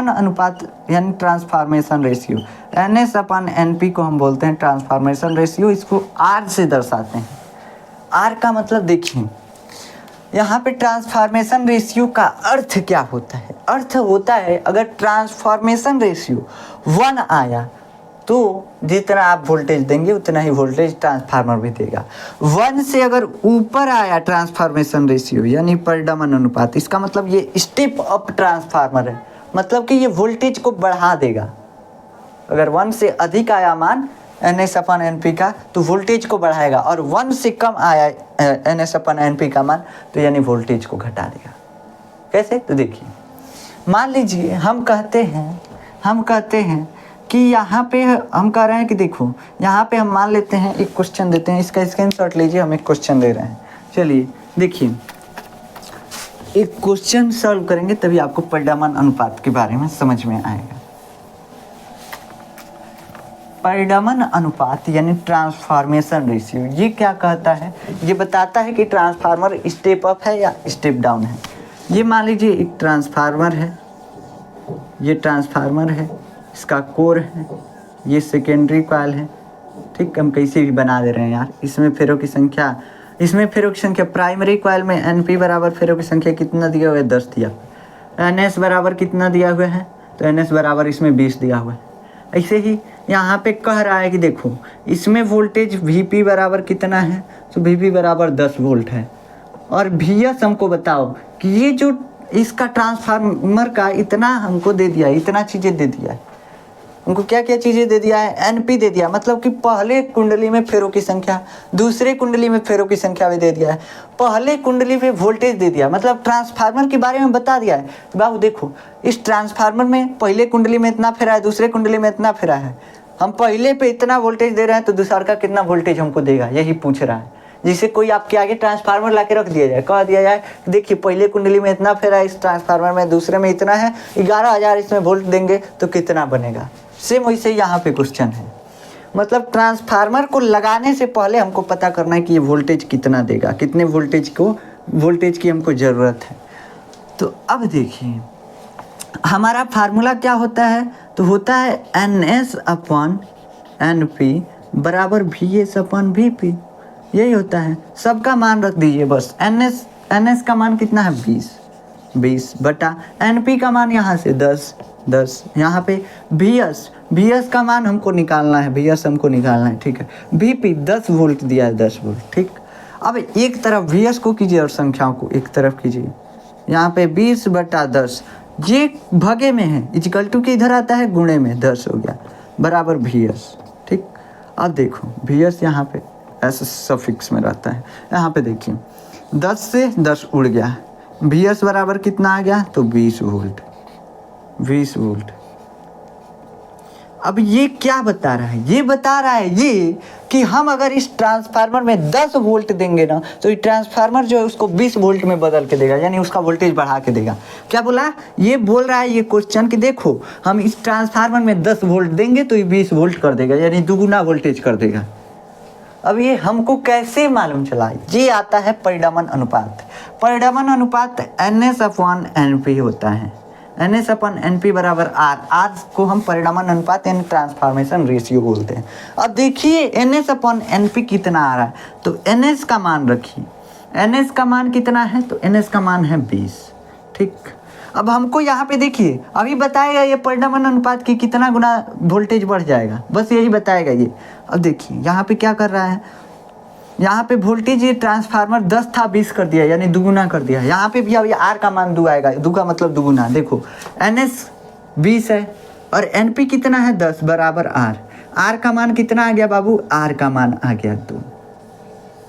Speaker 1: अनुपात यानी ट्रांसफॉर्मेशन रेशियो। NS अपन NP को हम बोलते हैं ट्रांसफॉर्मेशन रेशियो, इसको R से दर्शाते हैं। R का मतलब देखिए यहाँ पे ट्रांसफॉर्मेशन रेशियो का अर्थ क्या होता है, अर्थ होता है अगर ट्रांसफॉर्मेशन रेशियो 1 आया तो जितना आप वोल्टेज देंगे उतना ही वोल्टेज ट्रांसफार्मर भी देगा। 1 से अगर ऊपर आया ट्रांसफॉर्मेशन रेशियो यानी परिणामन अनुपात, इसका मतलब ये स्टेप अप ट्रांसफार्मर है, मतलब कि ये वोल्टेज को बढ़ा देगा। अगर 1 से अधिक आया मान NS अपन NP का तो वोल्टेज को बढ़ाएगा, और 1 से कम आया NS अपन NP का मान तो यानी वोल्टेज को घटा देगा। कैसे, तो देखिए मान लीजिए हम कहते हैं कि यहाँ पे हम कह रहे हैं कि देखो यहाँ पे हम मान लेते हैं एक क्वेश्चन देते हैं, इसका स्क्रीनशॉट लीजिए, हम एक क्वेश्चन दे रहे हैं। चलिए देखिए एक क्वेश्चन सॉल्व करेंगे तभी आपको परिणामन अनुपात के बारे में समझ में आएगा। परिणामन अनुपात यानी ट्रांसफॉर्मेशन रेशियो, ये क्या कहता है, ये बताता है कि ट्रांसफार्मर स्टेप अप है या स्टेप डाउन है। ये मान लीजिए एक ट्रांसफार्मर है, ये ट्रांसफार्मर है, इसका कोर है, ये सेकेंडरी कॉइल है, ठीक, हम कैसे भी बना दे रहे हैं यार। इसमें फेरों की संख्या प्राइमरी कॉइल में NP बराबर फेरों की संख्या कितना दिया हुआ है, 10 दिया। NS बराबर कितना दिया हुआ है, तो NS बराबर इसमें 20 दिया हुआ है। ऐसे ही यहाँ पे कह रहा है कि देखो इसमें वोल्टेज Vp बराबर कितना है, तो Vp बराबर 10 वोल्ट है। और Vs हमको बताओ कि ये जो इसका ट्रांसफार्मर का इतना हमको दे दिया है, इतना चीज़ें दे दिया है, हमको क्या क्या चीज़ें दे दिया है, NP दे दिया, मतलब कि पहले कुंडली में फेरों की संख्या, दूसरे कुंडली में फेरों की संख्या भी दे दिया है, पहले कुंडली में वोल्टेज दे दिया, मतलब ट्रांसफार्मर के बारे में बता दिया है। बाबू देखो इस ट्रांसफार्मर में पहले कुंडली में इतना फेरा है, दूसरे कुंडली में इतना फेरा है, हम पहले पे इतना वोल्टेज दे रहे हैं तो दूसरा का कितना वोल्टेज हमको देगा, यही पूछ रहा है। जिसे कोई आपके आगे ट्रांसफार्मर ला के रख दिया जाए, कह दिया जाए देखिए पहले कुंडली में इतना फेरा है इस ट्रांसफार्मर में, दूसरे में इतना है, 11,000 इसमें वोल्ट देंगे तो कितना बनेगा। सेम वैसे यहाँ पे क्वेश्चन है, मतलब ट्रांसफार्मर को लगाने से पहले हमको पता करना है कि ये वोल्टेज कितना देगा, कितने वोल्टेज की हमको ज़रूरत है। तो अब देखिए हमारा फार्मूला क्या होता है, तो होता है NS/NP बराबर VS/VP, यही होता है। सबका मान रख दीजिए बस। NS का मान कितना है 20 बटा NP का मान यहाँ से 10 यहाँ पे VS का मान हमको निकालना है, VS हमको निकालना है, ठीक है। VP 10 वोल्ट दिया है, 10 वोल्ट, ठीक। अब एक तरफ VS को कीजिए और संख्याओं को एक तरफ कीजिए। यहाँ पे 20/10 ये भगे में है, इक्वल टू के इधर आता है गुणे में, 10 हो गया बराबर VS, ठीक। अब देखो VS यहाँ पे ऐसे सफिक्स में रहता है, यहाँ पे देखिए 10 से 10 उड़ गया, VS बराबर कितना आ गया, तो 20 वोल्ट। अब ये क्या बता रहा है, ये बता रहा है ये कि हम अगर इस ट्रांसफार्मर में 10 वोल्ट देंगे ना, तो ये ट्रांसफार्मर जो है उसको 20 वोल्ट में बदल के देगा, यानी उसका वोल्टेज बढ़ा के देगा। क्या बोला, ये बोल रहा है ये क्वेश्चन कि देखो हम इस ट्रांसफार्मर में 10 वोल्ट देंगे तो ये 20 वोल्ट कर देगा, यानी दुगुना वोल्टेज कर देगा। अब ये हमको कैसे मालूम चला, ये आता है परिणामन अनुपात। परिणामन अनुपात NS/NP होता है, NS/NP बराबर R को हम परिणामन अनुपात यानी ट्रांसफॉर्मेशन रेशियो बोलते हैं। अब देखिए NS/NP कितना आ रहा है, तो NS का मान रखिए, NS का मान कितना है, तो NS का मान है 20, ठीक। अब हमको यहाँ पे देखिए अभी बताएगा ये परिणामन अनुपात की कितना गुना वोल्टेज बढ़ जाएगा, बस यही बताएगा ये। अब देखिए यहाँ पे क्या कर रहा है, यहाँ पे वोल्टेज ये ट्रांसफार्मर 10 था 20 कर दिया, यानी दुगुना कर दिया। यहाँ पे भी अभी R का मान 2 आएगा, 2 का मतलब दुगुना। देखो NS 20 है और NP कितना है 10 बराबर R का मान कितना आ गया बाबू, R का मान आ गया 2।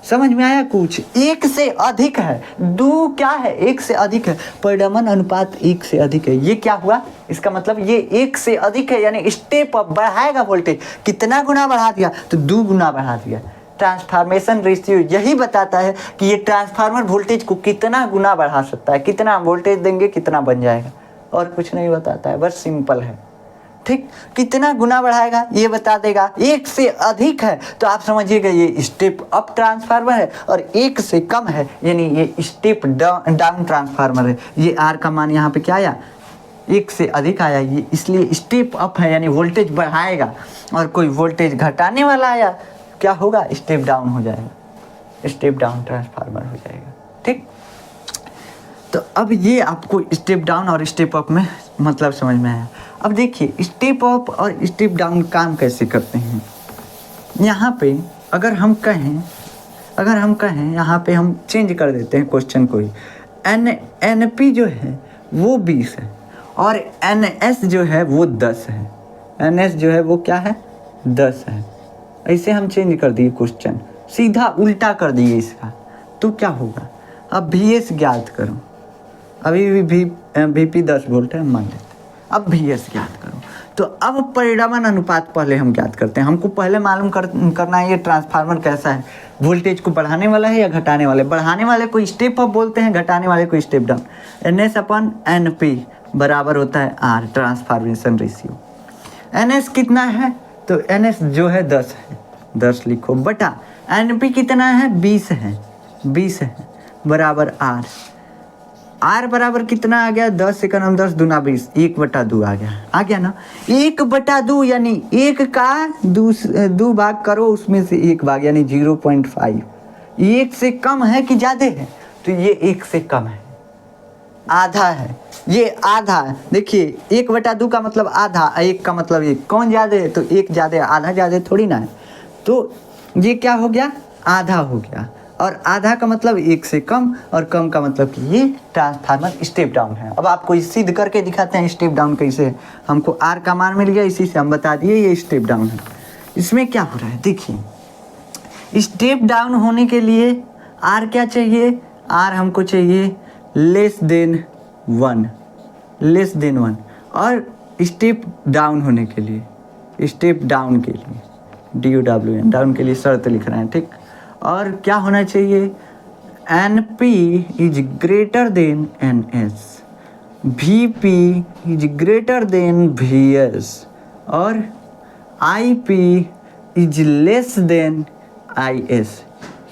Speaker 1: समझ में आया कुछ, 1 से अधिक है, 2 क्या है 1 से अधिक है, परिणामन अनुपात 1 से अधिक है। ये क्या हुआ, इसका मतलब ये 1 से अधिक है, यानी स्टेप अप बढ़ाएगा वोल्टेज। कितना गुना बढ़ा दिया, तो 2 गुना बढ़ा दिया। ट्रांसफॉर्मेशन रेशियो यही बताता है कि ये ट्रांसफार्मर वोल्टेज को कितना गुना बढ़ा सकता है, कितना वोल्टेज देंगे कितना बन जाएगा, और कुछ नहीं बताता है, बस सिंपल है, ठीक। कितना गुना बढ़ाएगा ये बता देगा। 1 से अधिक है तो आप समझिएगा ये स्टेप अप ट्रांसफार्मर है, और 1 से कम है यानी ये स्टेप डाउन ट्रांसफार्मर है। ये R का मान यहाँ पे क्या आया, 1 से अधिक आया, ये इसलिए स्टेप अप है यानी वोल्टेज बढ़ाएगा। और कोई वोल्टेज घटाने वाला आया, क्या होगा, स्टेप डाउन हो जाएगा, स्टेप डाउन ट्रांसफार्मर हो जाएगा, ठीक। तो अब ये आपको स्टेप डाउन और स्टेप अप में मतलब समझ में आया। अब देखिए स्टेप अप और स्टेप डाउन काम कैसे करते हैं। यहाँ पे अगर हम कहें यहाँ पे हम चेंज कर देते हैं क्वेश्चन को ही, NP जो है वो 20 है और NS जो है वो 10 है। NS जो है वो क्या है, 10 है। ऐसे हम चेंज कर दिए क्वेश्चन, सीधा उल्टा कर दिए इसका, तो क्या होगा। अब VS ज्ञात करो, अभी भी VP 10 वोल्ट है मान लेते हैं। अब VS ज्ञात करो, तो अब परिणामन अनुपात पहले हम ज्ञात करते हैं। हमको पहले मालूम करना है ये ट्रांसफार्मर कैसा है, वोल्टेज को बढ़ाने वाला है या घटाने वाले। बढ़ाने वाले को स्टेप अप बोलते हैं, घटाने वाले को स्टेप डाउन। NS/NP बराबर होता है R ट्रांसफॉर्मेशन रेशियो। NS कितना है, तो NS जो है 10 है, 10 लिखो बटा NP कितना है 20 है बराबर R बराबर कितना आ गया, 10 से 10 दूना 20, 1/2 आ गया ना। 1/2 यानी 1 का 2 भाग करो, उसमें से 1 भाग यानी 0.5। 1 से कम है कि ज़्यादा है, तो ये 1 से कम है, आधा है, ये आधा है। देखिए 1/2 का मतलब आधा, 1 का मतलब 1, कौन ज़्यादा है? तो 1 ज़्यादा, आधा ज़्यादा थोड़ी ना है। तो ये क्या हो गया? आधा हो गया। और आधा का मतलब 1 से कम, और कम का मतलब कि ये ट्रांसफार्मर स्टेप डाउन है। अब आपको सिद्ध करके दिखाते हैं स्टेप डाउन कैसे है। हमको आर का मान मिल गया, इसी से हम बता दिए ये स्टेप डाउन है। इसमें क्या हो रहा है देखिए, स्टेप डाउन होने के लिए आर क्या चाहिए? आर हमको चाहिए लेस देन 1, लेस देन 1। और स्टेप डाउन होने के लिए, स्टेप डाउन के लिए DUWN डाउन के लिए शर्त लिख रहे हैं, ठीक। और क्या होना चाहिए? NP is greater than NS, VP is greater than VS, और IP is less than IS।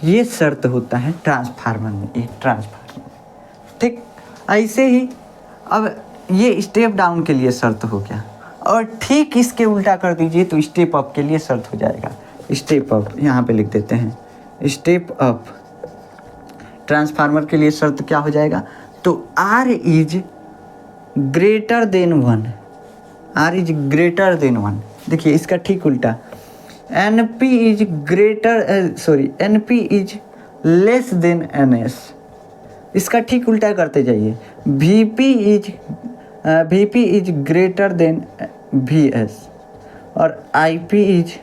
Speaker 1: ये शर्त होता है ट्रांसफार्मर में, एक ट्रांसफार्मर, ठीक। ऐसे ही अब ये स्टेप डाउन के लिए शर्त हो गया, और ठीक इसके उल्टा कर दीजिए तो स्टेप अप के लिए शर्त हो जाएगा। स्टेप अप यहाँ पे लिख देते हैं, स्टेप अप ट्रांसफार्मर के लिए शर्त क्या हो जाएगा? तो R is greater than 1, R is greater than 1। देखिए इसका ठीक उल्टा, NP is greater, sorry NP is less than NS। इसका ठीक उल्टा करते जाइए, VP is greater than VS, और IP is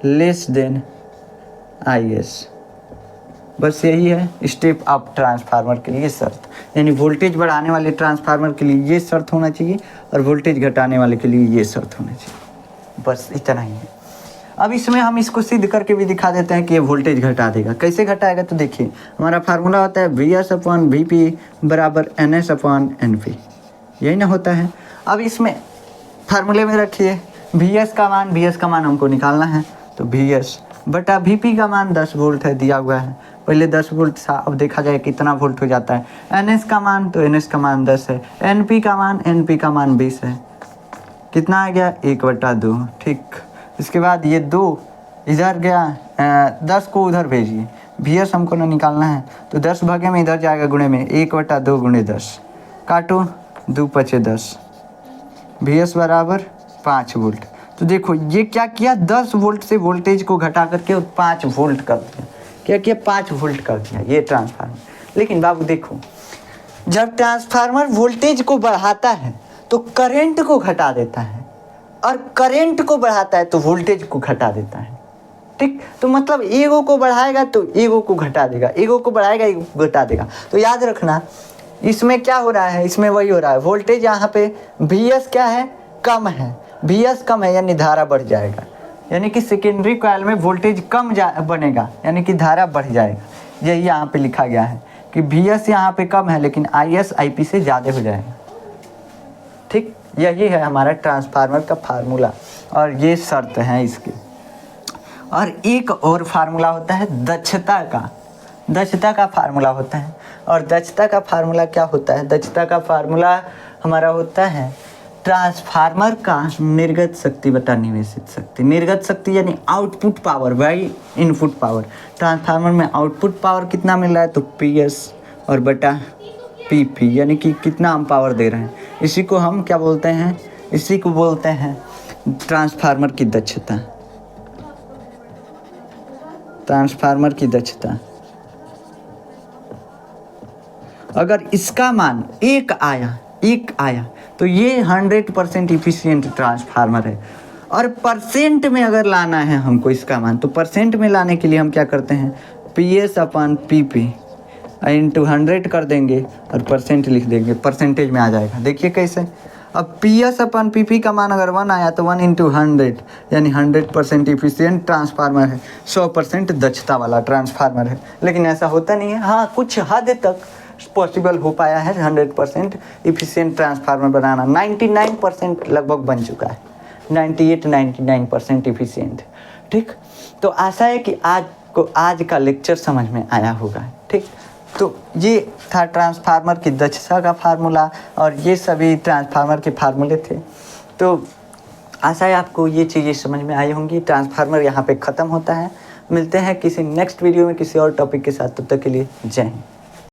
Speaker 1: less than IS। बस यही है स्टेप अप ट्रांसफार्मर के लिए शर्त। यानी वोल्टेज बढ़ाने वाले ट्रांसफार्मर के लिए ये शर्त होना चाहिए, और वोल्टेज घटाने वाले के लिए ये शर्त होना चाहिए। बस इतना ही है। अब इसमें हम इसको सिद्ध करके भी दिखा देते हैं कि ये वोल्टेज घटा देगा। कैसे घटाएगा? तो देखिए हमारा फार्मूला होता है VS/VP बराबर NS/NP, यही ना होता है। अब इसमें फार्मूले में रखिए VS का मान हमको निकालना है, तो VS बटा VP का मान 10 वोल्ट है, दिया हुआ है। पहले 10 वोल्ट था, अब देखा जाए कितना वोल्ट हो जाता है। NS का मान, तो NS का मान 10 है। NP का मान 20 है। कितना आ गया? 1/2, ठीक। इसके बाद ये 2 इधर गया, 10 को उधर भेजिए, VS हमको ना निकालना है, तो 10 भागे में इधर जाएगा गुणे में, 1/2 गुणे 10, काटो 2 × 10, VS बराबर 5 वोल्ट। तो देखो ये क्या किया, 10 वोल्ट से वोल्टेज को घटा करके 5 वोल्ट कर दिया। क्या किया? 5 वोल्ट कर दिया ये ट्रांसफार्मर। लेकिन बाबू देखो, जब ट्रांसफार्मर वोल्टेज को बढ़ाता है तो करंट को घटा देता है, और करंट को बढ़ाता है तो वोल्टेज को घटा देता है, ठीक। तो मतलब एगो को बढ़ाएगा तो एगो को घटा देगा, एगो को बढ़ाएगा एगो को घटा देगा। तो याद रखना इसमें क्या हो रहा है, इसमें वही हो रहा है। वोल्टेज यहाँ पे VS क्या है? कम है। VS कम है यानी धारा बढ़ जाएगा, यानी कि सेकेंडरी कॉइल में वोल्टेज कम बनेगा, यानी कि धारा बढ़ जाएगा। यही यहाँ पे लिखा गया है कि VS यहाँ पे कम है लेकिन IS IP से ज़्यादा हो जाएगा, ठीक। यही है हमारा ट्रांसफार्मर का फार्मूला, और ये शर्त है इसकी। और एक और फार्मूला होता है दक्षता का, दक्षता का फार्मूला होता है। और दक्षता का फार्मूला क्या होता है? दक्षता का फार्मूला हमारा होता है ट्रांसफार्मर का निर्गत शक्ति बटा निवेशित शक्ति। निर्गत शक्ति यानी output power by input power. Transformer में आउटपुट पावर कितना मिल रहा है? तो PS और बटा PP, यानी कि कितना हम पावर दे रहे हैं। इसी को हम क्या बोलते हैं? इसी को बोलते हैं ट्रांसफार्मर की दक्षता। ट्रांसफार्मर की दक्षता। अगर इसका मान 1 आया तो ये 100% इफिशिएंट ट्रांसफार्मर है। और परसेंट में अगर लाना है हमको इसका मान, तो परसेंट में लाने के लिए हम क्या करते हैं? PS/PP इंटू 100 कर देंगे और परसेंट लिख देंगे, परसेंटेज में आ जाएगा। देखिए कैसे। अब PS/PP का मान अगर 1 आया तो 1 × 100 यानी 100% इफिशिएंट ट्रांसफार्मर है, 100% दक्षता वाला ट्रांसफार्मर है। लेकिन ऐसा होता नहीं है। हाँ, कुछ हद तक पॉसिबल हो पाया है 100% इफिशिएंट ट्रांसफार्मर बनाना। 99% लगभग बन चुका है, 98-99% इफिशिएंट, ठीक। तो आशा है कि आज का लेक्चर समझ में आया होगा, ठीक। तो ये था ट्रांसफार्मर की दक्षता का फार्मूला, और ये सभी ट्रांसफार्मर के फार्मूले थे। तो आशा है आपको ये चीज़ें समझ में आई होंगी। ट्रांसफार्मर यहाँ पे ख़त्म होता है। मिलते हैं किसी नेक्स्ट वीडियो में किसी और टॉपिक के साथ। तब तक के लिए जय हिंद।